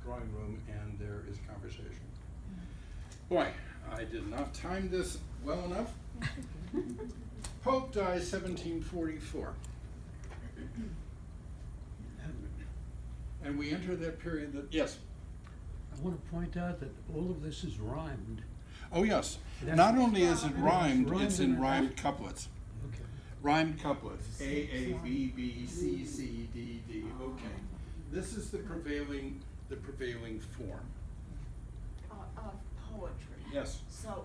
drawing room, and there is conversation. Boy, I did not time this well enough. Pope dies 1744. And we enter that period that, yes, I want to point out that all of this is rhymed. oh yes. That's- Not only is it It's rhymed, rhymed it's in in a- rhymed couplets. Okay. Rhymed couplets, A, B, B, C, C, D, D, okay. This is the prevailing form. Of poetry. Yes. So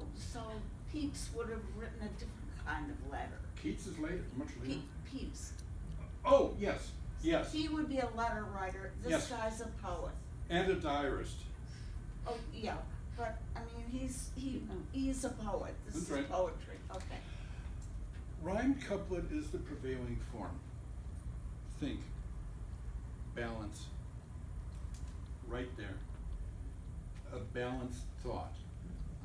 Pepys would have written a different kind of letter. Keats is later, much later. Pepys. Oh, yes, yes. He would be a letter writer, this Yes. guy's a poet. And a diarist. Oh, yeah, but, I mean, he's a poet, this That's is right. poetry, okay. Rhymed couplet is the prevailing form. Think, balance, right there. A balanced thought,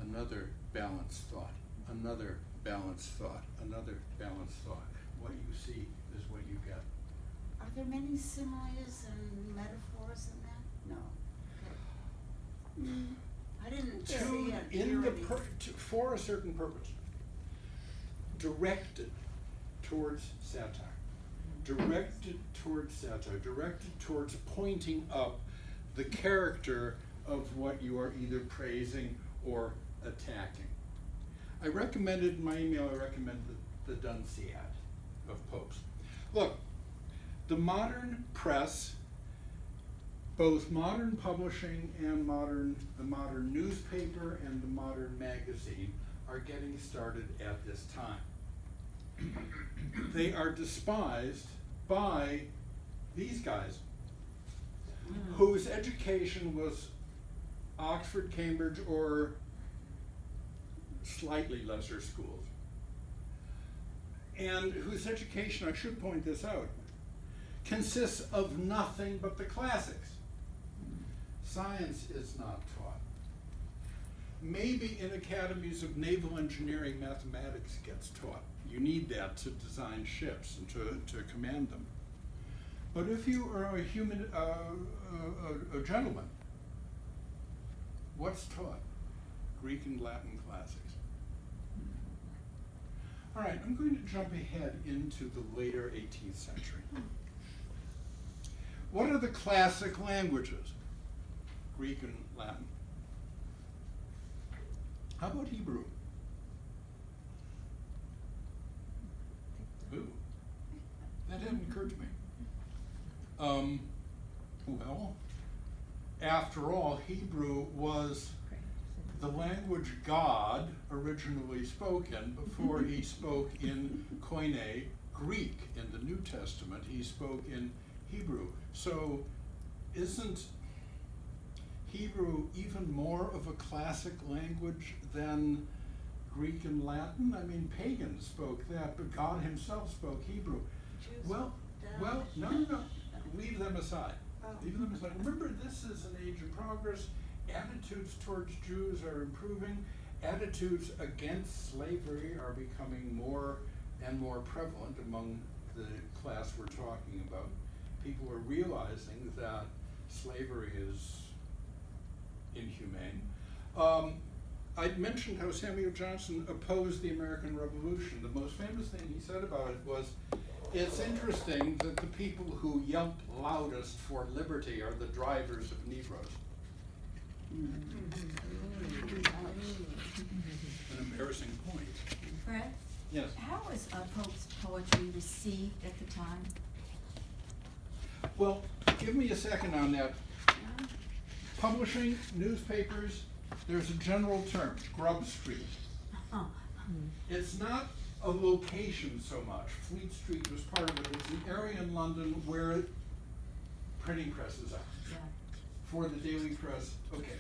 another balanced thought, another balanced thought, another balanced thought. What you see is what you get. Are there many similes and metaphors in that? No. Okay. I didn't see it In the here. for a certain purpose, directed towards satire, directed towards pointing up the character of what you are either praising or attacking. I recommended in my email, I recommended the Dunciad of Popes. Look, the modern press, both modern publishing and the modern newspaper and the modern magazine are getting started at this time. They are despised by these guys whose education was Oxford, Cambridge, or slightly lesser schools, and whose education, I should point this out, consists of nothing but the classics. Science is not taught. Maybe in academies of naval engineering, mathematics gets taught. You need that to design ships and to command them. But if you are a a gentleman, what's taught? Greek and Latin classics. All right, I'm going to jump ahead into the later 18th century. What are the classic languages? Greek and Latin. How about Hebrew? Ooh, that hadn't occurred to me. Well, after all, Hebrew was the language God originally spoke in before he spoke in Koine Greek in the New Testament. He spoke in Hebrew. So isn't Hebrew even more of a classic language than Greek and Latin? I mean, pagans spoke that, but God himself spoke Hebrew. Jews, Well, Danish. no. Leave them aside. Oh. Leave them aside. Remember, this is an age of progress. Attitudes towards Jews are improving. Attitudes against slavery are becoming more and more prevalent among the class we're talking about. People are realizing that slavery is inhumane. I'd mentioned how Samuel Johnson opposed the American Revolution. The most famous thing he said about it was, it's interesting that the people who yelp loudest for liberty are the drivers of Negroes. An embarrassing point. Fred, Yes. how was Pope's poetry received at the time? Well, give me a second on that. Publishing, newspapers, there's a general term, Grub Street. It's not a location so much. Fleet Street was part of it. It's an area in London where printing presses are. Yeah. For the daily press, okay.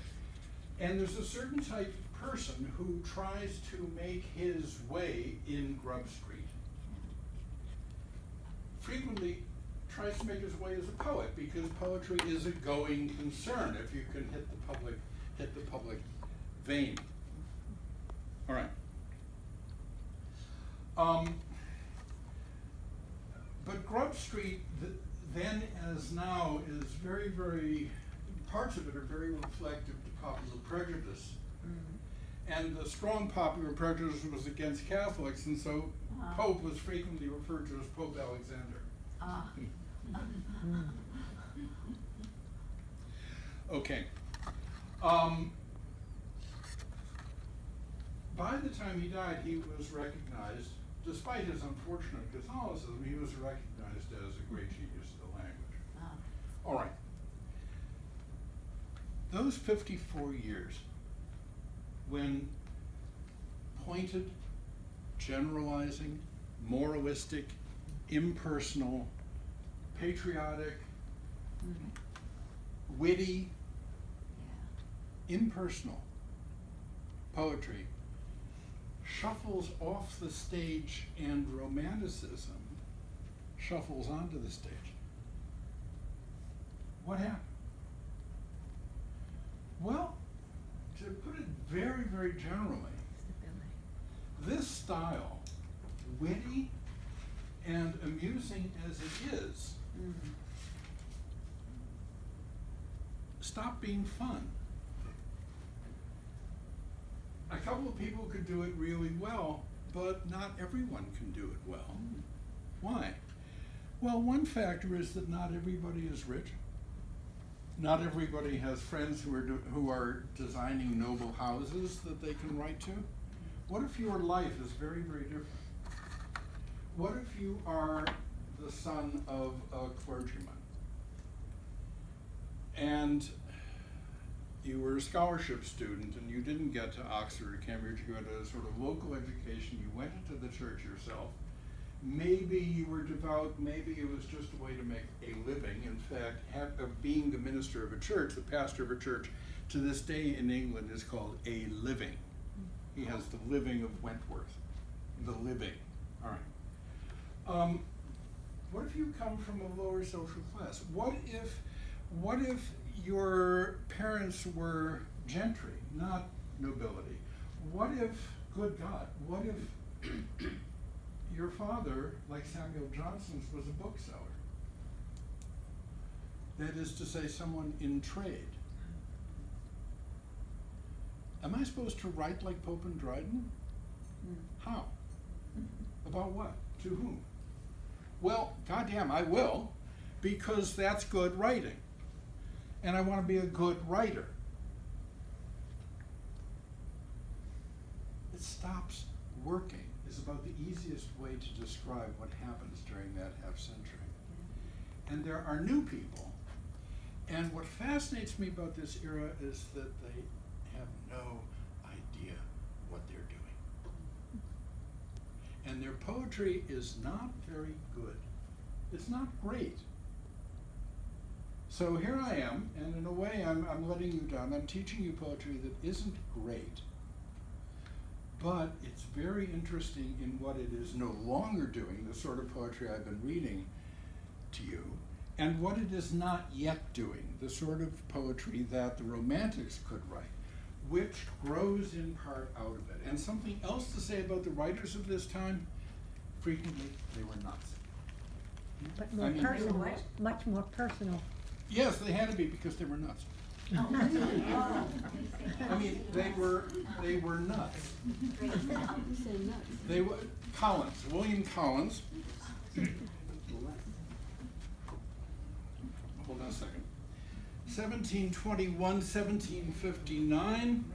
And there's a certain type of person who tries to make his way in Grub Street. Frequently tries to make his way as a poet, because poetry is a going concern if you can hit the public vein. All right. But Grub Street, then as now, is very, very, parts of it are very reflective to popular prejudice. And the strong popular prejudice was against Catholics, and so Pope was frequently referred to as Pope Alexander. Okay. By the time he died, he was recognized, despite his unfortunate Catholicism, he was recognized as a great genius of the language. All right. Those 54 years, when pointed, generalizing, moralistic, impersonal, patriotic, witty, impersonal poetry shuffles off the stage and romanticism shuffles onto the stage. What happened? Well, to put it very, very generally, this style, witty and amusing as it is, stopped being fun. A couple of people could do it really well, but not everyone can do it well. Why? Well, one factor is that not everybody is rich. Not everybody has friends who are designing noble houses that they can write to. What if your life is very, very different? What if you are the son of a clergyman and you were a scholarship student and you didn't get to Oxford or Cambridge, you had a sort of local education, you went into the church yourself, maybe you were devout, maybe it was just a way to make a living. In fact, being the minister of a church, the pastor of a church, to this day in England is called a living. He has the living of Wentworth, the living. All right. What if you come from a lower social class? What if your parents were gentry, not nobility? What if, good God, what if your father, like Samuel Johnson's, was a bookseller? That is to say, someone in trade. Am I supposed to write like Pope and Dryden? How? About what? To whom? Well, goddamn, I will, because that's good writing. And I want to be a good writer. It stops working is about the easiest way to describe what happens during that half century. And there are new people. And what fascinates me about this era is that they have no idea what they're doing. And their poetry is not very good. It's not great. So here I am, and in a way I'm letting you down. I'm teaching you poetry that isn't great. But it's very interesting in what it is no longer doing, the sort of poetry I've been reading to you, and what it is not yet doing, the sort of poetry that the Romantics could write, which grows in part out of it. And something else to say about the writers of this time, frequently they were nuts. But more I mean, personal, what? much more personal. Yes, they had to be because they were nuts. Oh. I mean, they were nuts. They were Collins, William Collins. Hold on a second. 1721, 1759.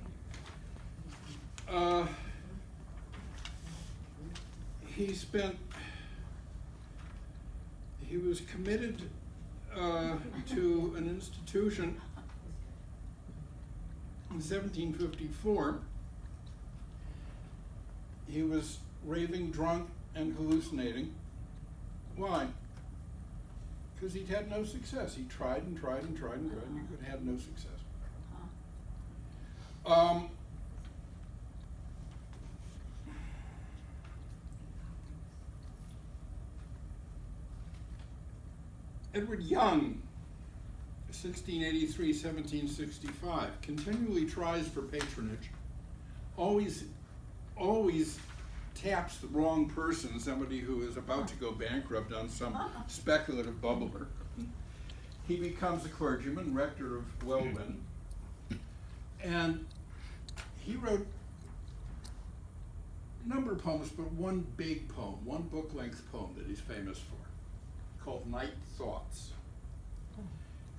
He was committed to an institution in 1754 he was raving drunk and hallucinating. Why? Because he'd had no success. He tried and tried and tried and tried, and he could have had no success. Edward Young, 1683-1765, continually tries for patronage, always taps the wrong person, somebody who is about to go bankrupt on some speculative bubbler. He becomes a clergyman, rector of Welwyn, and he wrote a number of poems, but one big poem, one book-length poem that he's famous for, called Night Thoughts.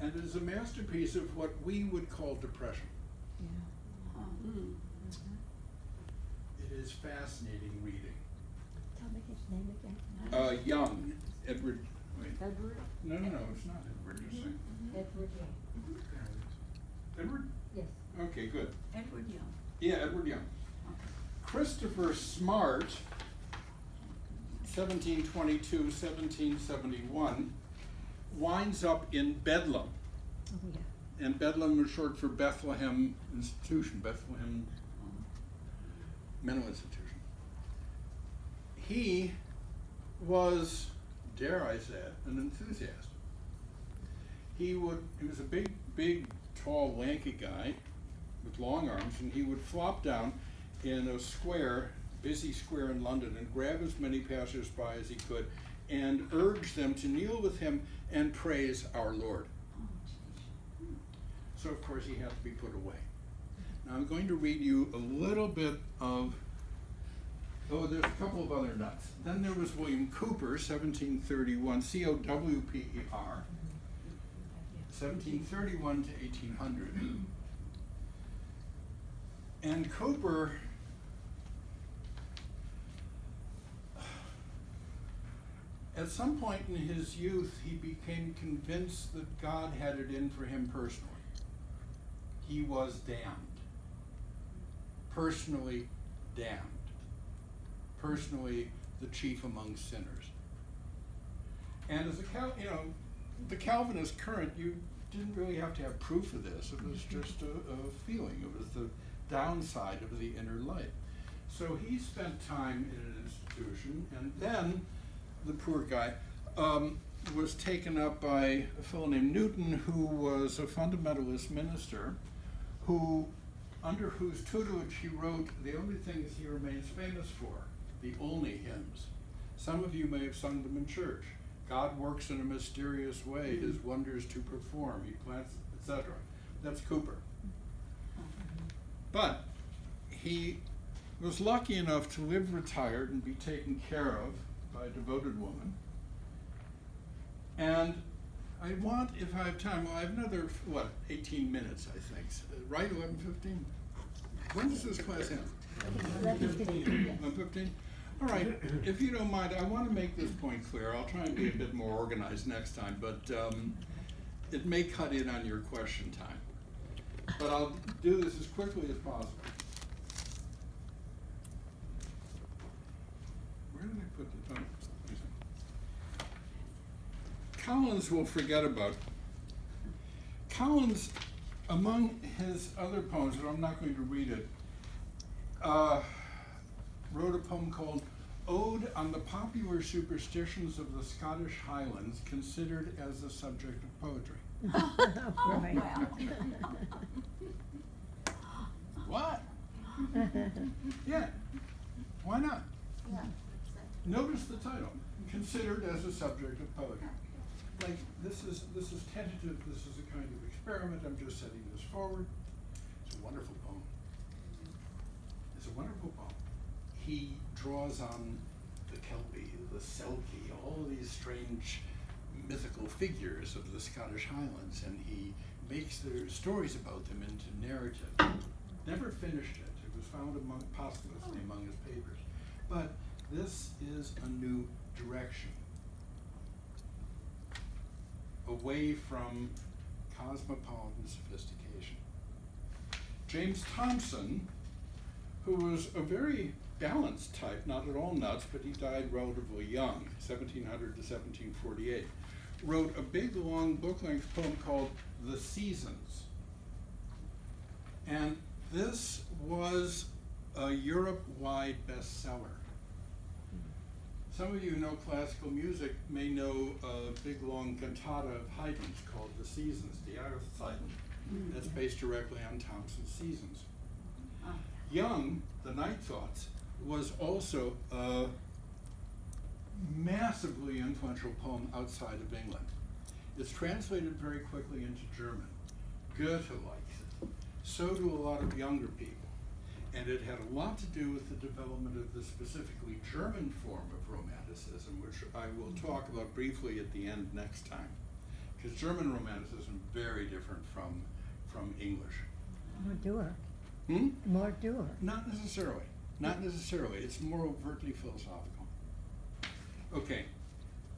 And it is a masterpiece of what we would call depression. It is fascinating reading. Tell me his name again. Young, Edward, wait. Edward? No, it's not Edward, you're saying. Edward Young. Edward? Yes. Okay, good. Edward Young. Yeah, Edward Young. Christopher Smart, 1722-1771, winds up in Bedlam. Oh, yeah. And Bedlam was short for Bethlehem Institution, Bethlehem Mental Institution. He was, dare I say it, an enthusiast. He was a big, tall, lanky guy with long arms, and he would flop down in a square, busy square in London, and grab as many passers-by as he could and urge them to kneel with him and praise our Lord. So of course he had to be put away. Now I'm going to read you a little bit of, there's a couple of other nuts. Then there was William Cowper, 1731, C-O-W-P-E-R, 1731 to 1800. And Cowper at some point in his youth, he became convinced that God had it in for him personally. He was damned. Personally damned. Personally the chief among sinners. And as the Calvinist current, you didn't really have to have proof of this. It was just a feeling. It was the downside of the inner light. So he spent time in an institution, and then the poor guy was taken up by a fellow named Newton, who was a fundamentalist minister, under whose tutelage he wrote the only things he remains famous for, the only hymns. Some of you may have sung them in church. God works in a mysterious way, his wonders to perform, he plants, etc. That's Cowper. But he was lucky enough to live retired and be taken care of by a devoted woman. And I want, if I have time, I have another, 18 minutes, I think. Right, 11:15? When does this class end? 11:15. 11:15? All right, if you don't mind, I want to make this point clear. I'll try and be a bit more organized next time, but it may cut in on your question time. But I'll do this as quickly as possible. Where did I put the phone? Collins will forget about. Collins, among his other poems, and I'm not going to read it, wrote a poem called Ode on the Popular Superstitions of the Scottish Highlands, considered as a subject of poetry. Right. What? Yeah, why not? Yeah. Notice the title, considered as a subject of poetry. Like, this is tentative, this is a kind of experiment, I'm just setting this forward. It's a wonderful poem. It's a wonderful poem. He draws on the Kelpie, the Selkie, all these strange mythical figures of the Scottish Highlands, and he makes their stories about them into narrative. Never finished it. It was found posthumously among his papers. But this is a new direction. Away from cosmopolitan sophistication. James Thomson, who was a very balanced type, not at all nuts, but he died relatively young, 1700 to 1748. Wrote a big, long, book-length poem called The Seasons. And this was a Europe-wide bestseller. Some of you who know classical music may know a big, long cantata of Haydn's called The Seasons, Die Jahreszeiten. That's based directly on Thomson's Seasons. Young, The Night Thoughts, was also a massively influential poem outside of England. It's translated very quickly into German. Goethe likes it. So do a lot of younger people. And it had a lot to do with the development of the specifically German form of Romanticism, which I will talk about briefly at the end next time. Because German Romanticism is very different from English. More doer. Hmm? More doer. Not necessarily. Not necessarily. It's more overtly philosophical. Okay.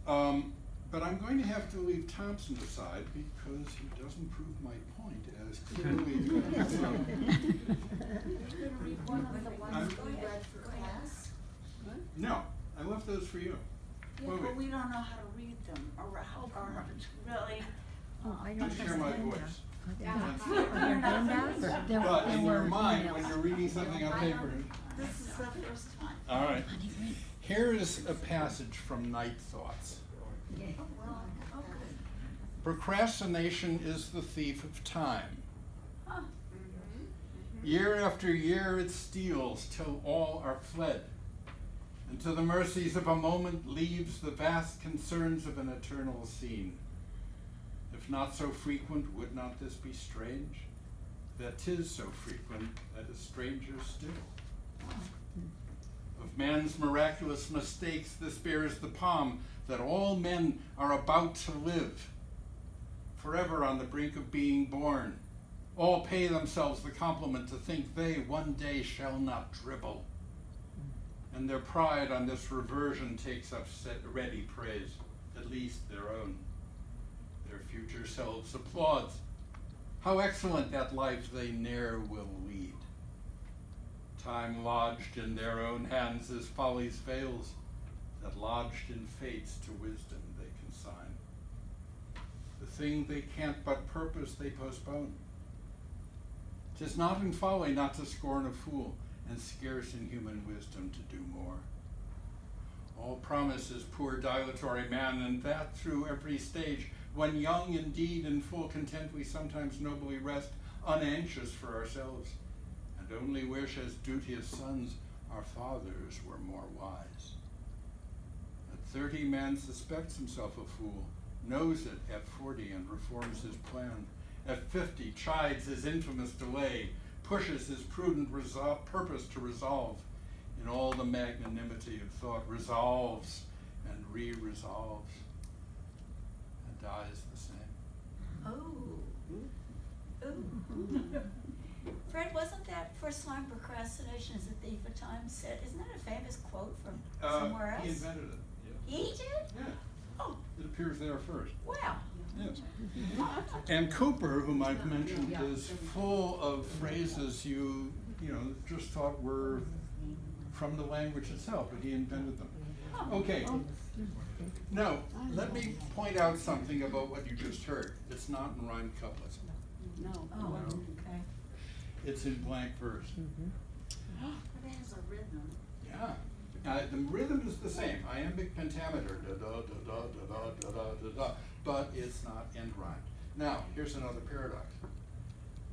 But I'm going to have to leave Thompson aside because he doesn't prove my point as clearly as You're gonna read one of the ones we read for class? No, I left those for you. Yeah, Wait, but wait. we don't know how to read them, or how, or really. Oh, I I don't share my understand voice. that. That's Are there handouts? There But in were your mind, when emails. you're reading something on paper. This is the first time. All right. Here is a passage from Night Thoughts. Oh, well, oh, good. Procrastination is the thief of time. Year after year it steals till all are fled, and to the mercies of a moment leaves the vast concerns of an eternal scene. If not so frequent, would not this be strange? That 'tis so frequent, that is stranger still. Of man's miraculous mistakes this bears the palm, that all men are about to live, forever on the brink of being born. All pay themselves the compliment to think they one day shall not dribble. And their pride on this reversion takes up ready praise, at least their own. Their future selves applauds. How excellent that life they ne'er will lead. Time lodged in their own hands is folly's veils, that lodged in fates to wisdom they consign. The thing they can't but purpose they postpone. 'Tis not in folly not to scorn a fool, and scarce in human wisdom to do more. All promise is poor dilatory man, and that through every stage, when young indeed in full content we sometimes nobly rest, unanxious for ourselves, and only wish as duteous sons our fathers were more wise. At 30 man suspects himself a fool, knows it at 40 and reforms his plan. At 50 chides his infamous delay, pushes his prudent purpose to resolve. In all the magnanimity of thought resolves and re-resolves, and dies the same. Oh. Ooh. Fred, wasn't that first line procrastination is a thief of time said? Isn't that a famous quote from somewhere else? He invented it. He did? Yeah. Oh, It appears there first. wow. Yes. And Cooper, whom I've mentioned, is full of phrases you just thought were from the language itself, but he invented them. Okay. Now, let me point out something about what you just heard. It's not in rhymed couplets. No. Oh, okay. It's in blank verse. But it has a rhythm. Yeah. The rhythm is the same, iambic pentameter, da da da da da da da da da, but it's not end rhymed. Now, here's another paradox.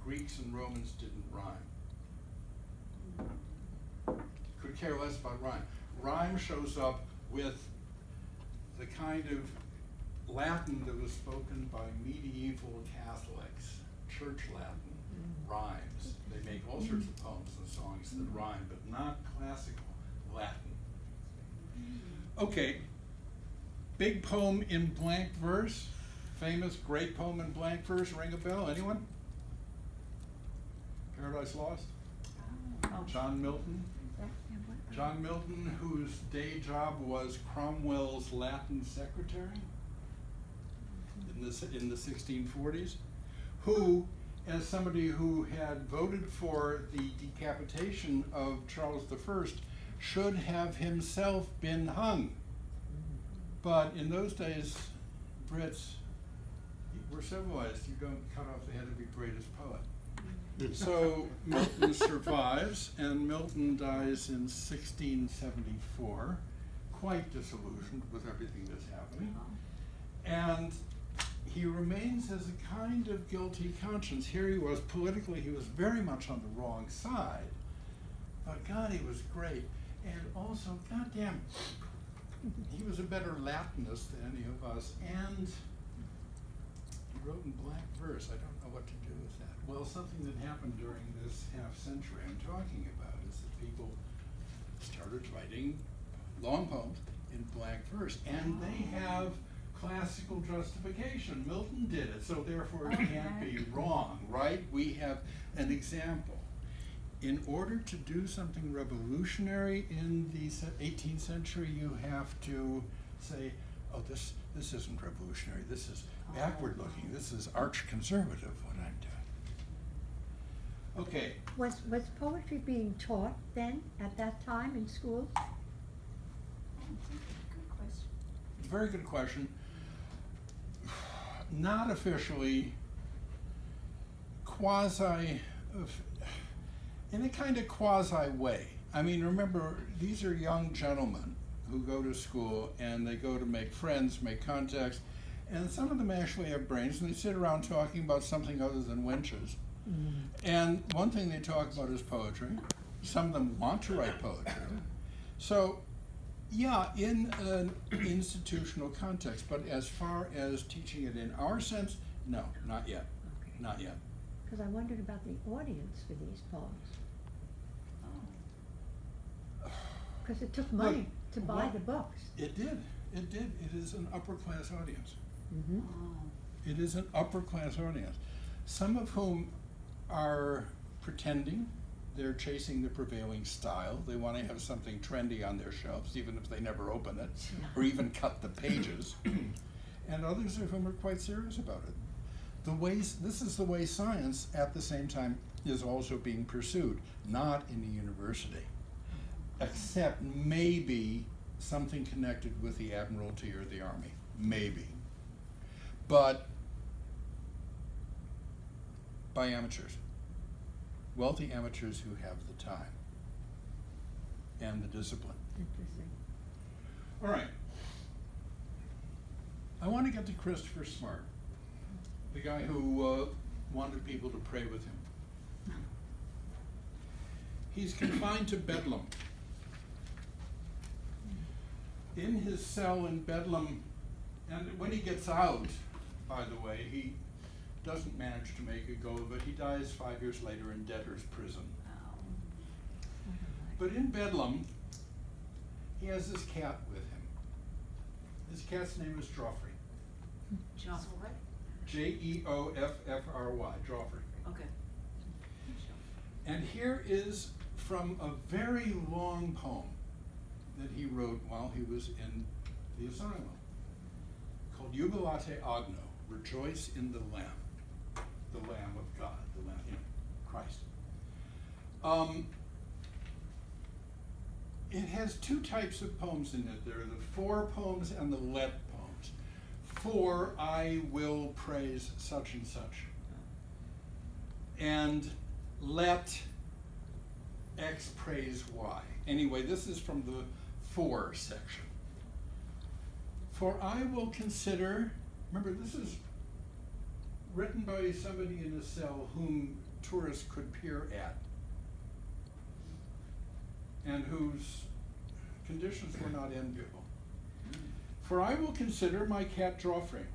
Greeks and Romans didn't rhyme. Could care less about rhyme. Rhyme shows up with the kind of Latin that was spoken by medieval Catholics, church Latin, rhymes. They make all sorts of poems and songs that rhyme, but not classical Latin. Okay, big poem in blank verse, famous great poem in blank verse, ring a bell, anyone? Paradise Lost? Oh. John Milton? John Milton, whose day job was Cromwell's Latin secretary in the 1640s, who, as somebody who had voted for the decapitation of Charles I, should have himself been hung. But in those days, Brits were civilized. You don't cut off the head of your greatest poet. So Milton survives, and Milton dies in 1674, quite disillusioned with everything that's happening. And he remains as a kind of guilty conscience. Here he was, politically, he was very much on the wrong side. But God, he was great. And also, goddamn, he was a better Latinist than any of us. And he wrote in blank verse. I don't know what to do with that. Well, something that happened during this half century I'm talking about is that people started writing long poems in blank verse. And they have classical justification. Milton did it, so therefore it can't be wrong, right? We have an example. In order to do something revolutionary in the 18th century, you have to say, oh, this isn't revolutionary, this is backward looking, this is arch conservative, what I'm doing. Okay. Was poetry being taught then, at that time, in schools? Good question. Very good question. Not officially, in a kind of quasi way. I mean, remember, these are young gentlemen who go to school and they go to make friends, make contacts, and some of them actually have brains and they sit around talking about something other than wenches. And one thing they talk about is poetry. Some of them want to write poetry. So, yeah, in an institutional context, but as far as teaching it in our sense, no, not yet, Okay. not yet. Because I wondered about the audience for these poems. Because it took money to buy well, the books. It did. It is an upper class audience. Mm-hmm. It is an upper class audience, some of whom are pretending they're chasing the prevailing style. They want to have something trendy on their shelves, even if they never open it, or even cut the pages. And others of whom are quite serious about it. This is the way science, at the same time, is also being pursued, not in a university, except maybe something connected with the Admiralty or the Army, maybe. But by amateurs, wealthy amateurs who have the time and the discipline. Interesting. All right. I want to get to Christopher Smart, the guy who wanted people to pray with him. He's confined to Bedlam. In his cell in Bedlam, and when he gets out, by the way, he doesn't manage to make a go of it. He dies 5 years later in debtor's prison. But in Bedlam, he has this cat with him. His cat's name is Joffrey. So what? Jeoffry, Joffrey. Okay. And here is from a very long poem that he wrote while he was in the asylum, called Jubilate Agno, Rejoice in the Lamb of God, the Lamb, Christ. It has two types of poems in it. There are the for poems and the let poems. For, I will praise such and such. And let X praise Y. Anyway, this is from the for section. For I will consider, remember this is written by somebody in a cell whom tourists could peer at and whose conditions were not enviable. For I will consider my cat Joffrey,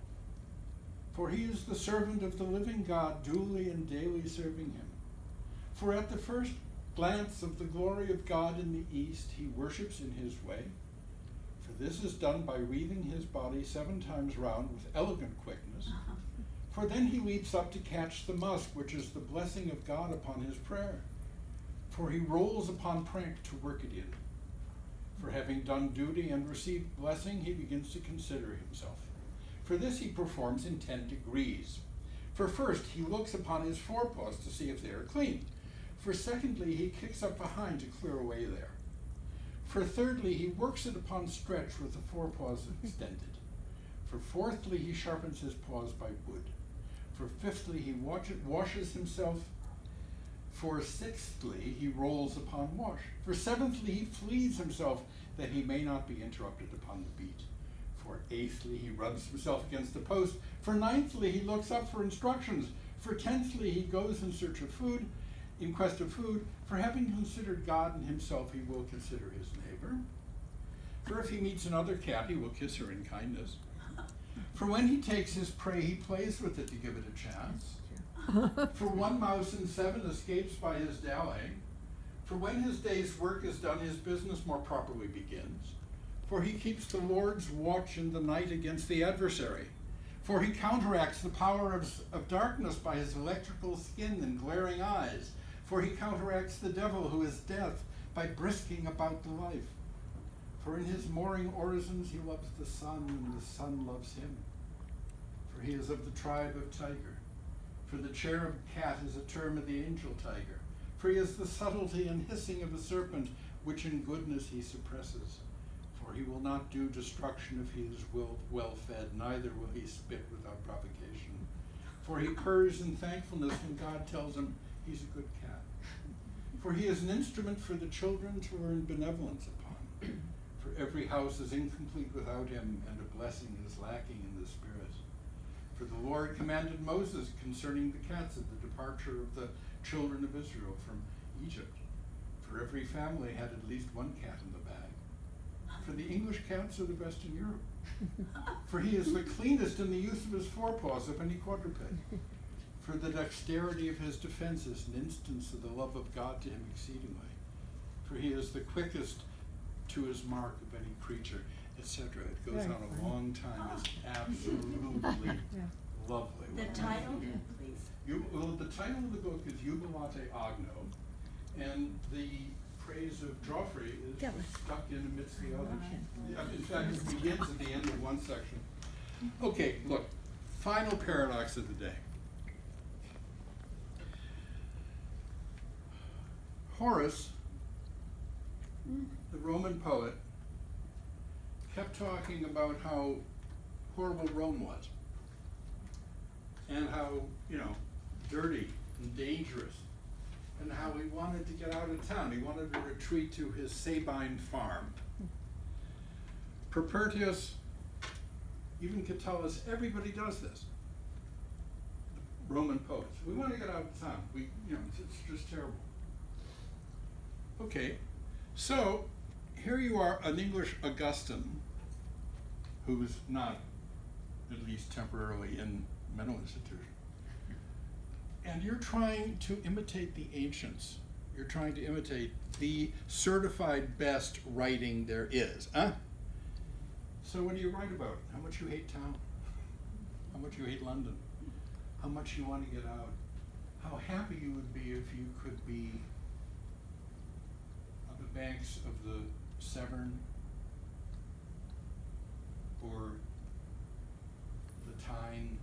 for he is the servant of the living God, duly and daily serving him. For at the first glance of the glory of God in the east, he worships in his way. For this is done by wreathing his body 7 times round with elegant quickness. For then he leaps up to catch the musk, which is the blessing of God upon his prayer. For he rolls upon prank to work it in. For having done duty and received blessing, he begins to consider himself. For this he performs in 10 degrees. For first, he looks upon his forepaws to see if they are clean. For secondly, he kicks up behind to clear away there. For thirdly, he works it upon stretch with the forepaws extended. For fourthly, he sharpens his paws by wood. For fifthly, he washes himself. For sixthly, he rolls upon wash. For seventhly, he flees himself, that he may not be interrupted upon the beat. For eighthly, he rubs himself against the post. For ninthly, he looks up for instructions. For tenthly, he goes in search of food, in quest of food. For having considered God and himself, he will consider his neighbor. For if he meets another cat, he will kiss her in kindness. For when he takes his prey, he plays with it to give it a chance. For 1 mouse in 7 escapes by his dallying. For when his day's work is done, his business more properly begins. For he keeps the Lord's watch in the night against the adversary. For he counteracts the power of darkness by his electrical skin and glaring eyes. For he counteracts the devil, who is death, by brisking about the life. For in his mooring orisons he loves the sun, and the sun loves him. For he is of the tribe of tiger. For the cherub cat is a term of the angel tiger. For he is the subtlety and hissing of a serpent, which in goodness he suppresses. For he will not do destruction if he is well fed, neither will he spit without provocation. For he purrs in thankfulness when God tells him he's a good cat. For he is an instrument for the children to learn benevolence upon. For every house is incomplete without him, and a blessing is lacking in the spirit. For the Lord commanded Moses concerning the cats at the departure of the children of Israel from Egypt. For every family had at least one cat in the bag. For the English cats are the best in Europe. For he is the cleanest in the use of his forepaws of any quadruped. For the dexterity of his defense is an instance of the love of God to him exceedingly. For he is the quickest to his mark of any creature, etc. It goes Very on a funny. long time. It's absolutely lovely. The title, please. Well, the title of the book is Jubilate Agno, and the praise of Joffrey is Tell us. stuck in amidst the others. In fact, it begins at the end of one section. Okay, look, final paradox of the day. Horace, the Roman poet, kept talking about how horrible Rome was, and how, dirty and dangerous, and how he wanted to get out of town. He wanted to retreat to his Sabine farm. Propertius, even Catullus, everybody does this. The Roman poets. We want to get out of town. It's just terrible. Okay, so here you are, an English Augustan, who's not, at least temporarily, in mental institution. And you're trying to imitate the ancients. You're trying to imitate the certified best writing there is, huh? So what do you write about? How much you hate town? How much you hate London? How much you want to get out? How happy you would be if you could be on the banks of the Severn or the Tyne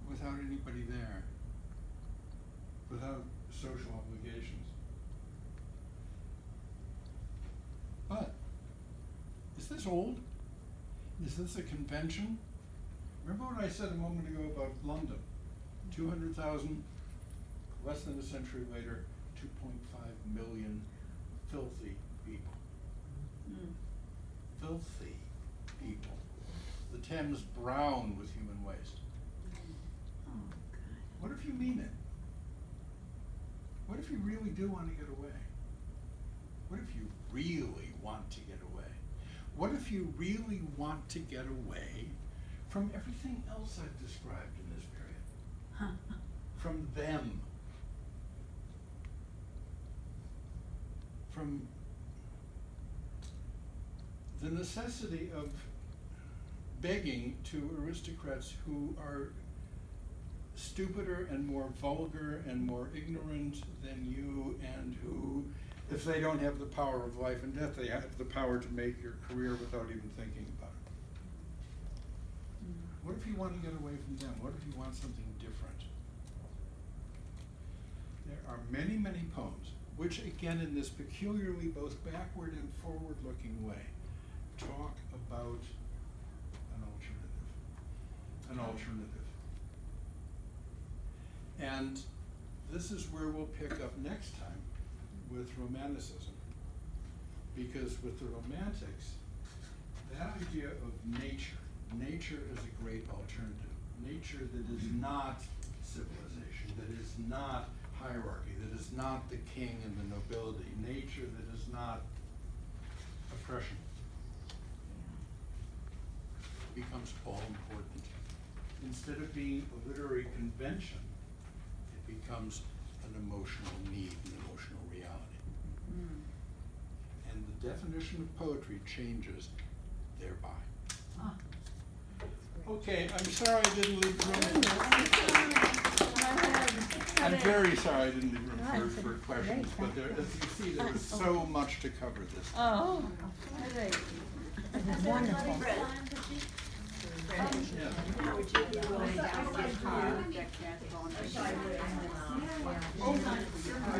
without anybody there, without social obligations. But is this old? Is this a convention? Remember what I said a moment ago about London? 200,000, less than a century later, 2.5 million filthy people. Filthy people. The Thames brown with human waste. Oh, God. What if you mean it? What if you really do want to get away? What if you really want to get away? What if you really want to get away from everything else I've described in this period? From them. From the necessity of begging to aristocrats who are stupider and more vulgar and more ignorant than you, and who, if they don't have the power of life and death, they have the power to make your career without even thinking about it. What if you want to get away from them? What if you want something different? There are many, many poems which again in this peculiarly both backward and forward-looking way talk about an alternative. And this is where we'll pick up next time with Romanticism. Because with the Romantics, that idea of nature is a great alternative. Nature that is not civilization, that is not hierarchy, that is not the king and the nobility, nature that is not oppression, becomes all important. Instead of being a literary convention, it becomes an emotional need, an emotional reality. And the definition of poetry changes thereby. Okay, I'm sorry I didn't leave room. I'm very sorry I didn't leave room for questions, but there, as you see, there was so much to cover this. Oh, it's wonderful. Yeah. Would you be willing to give her that cat phone? Oh,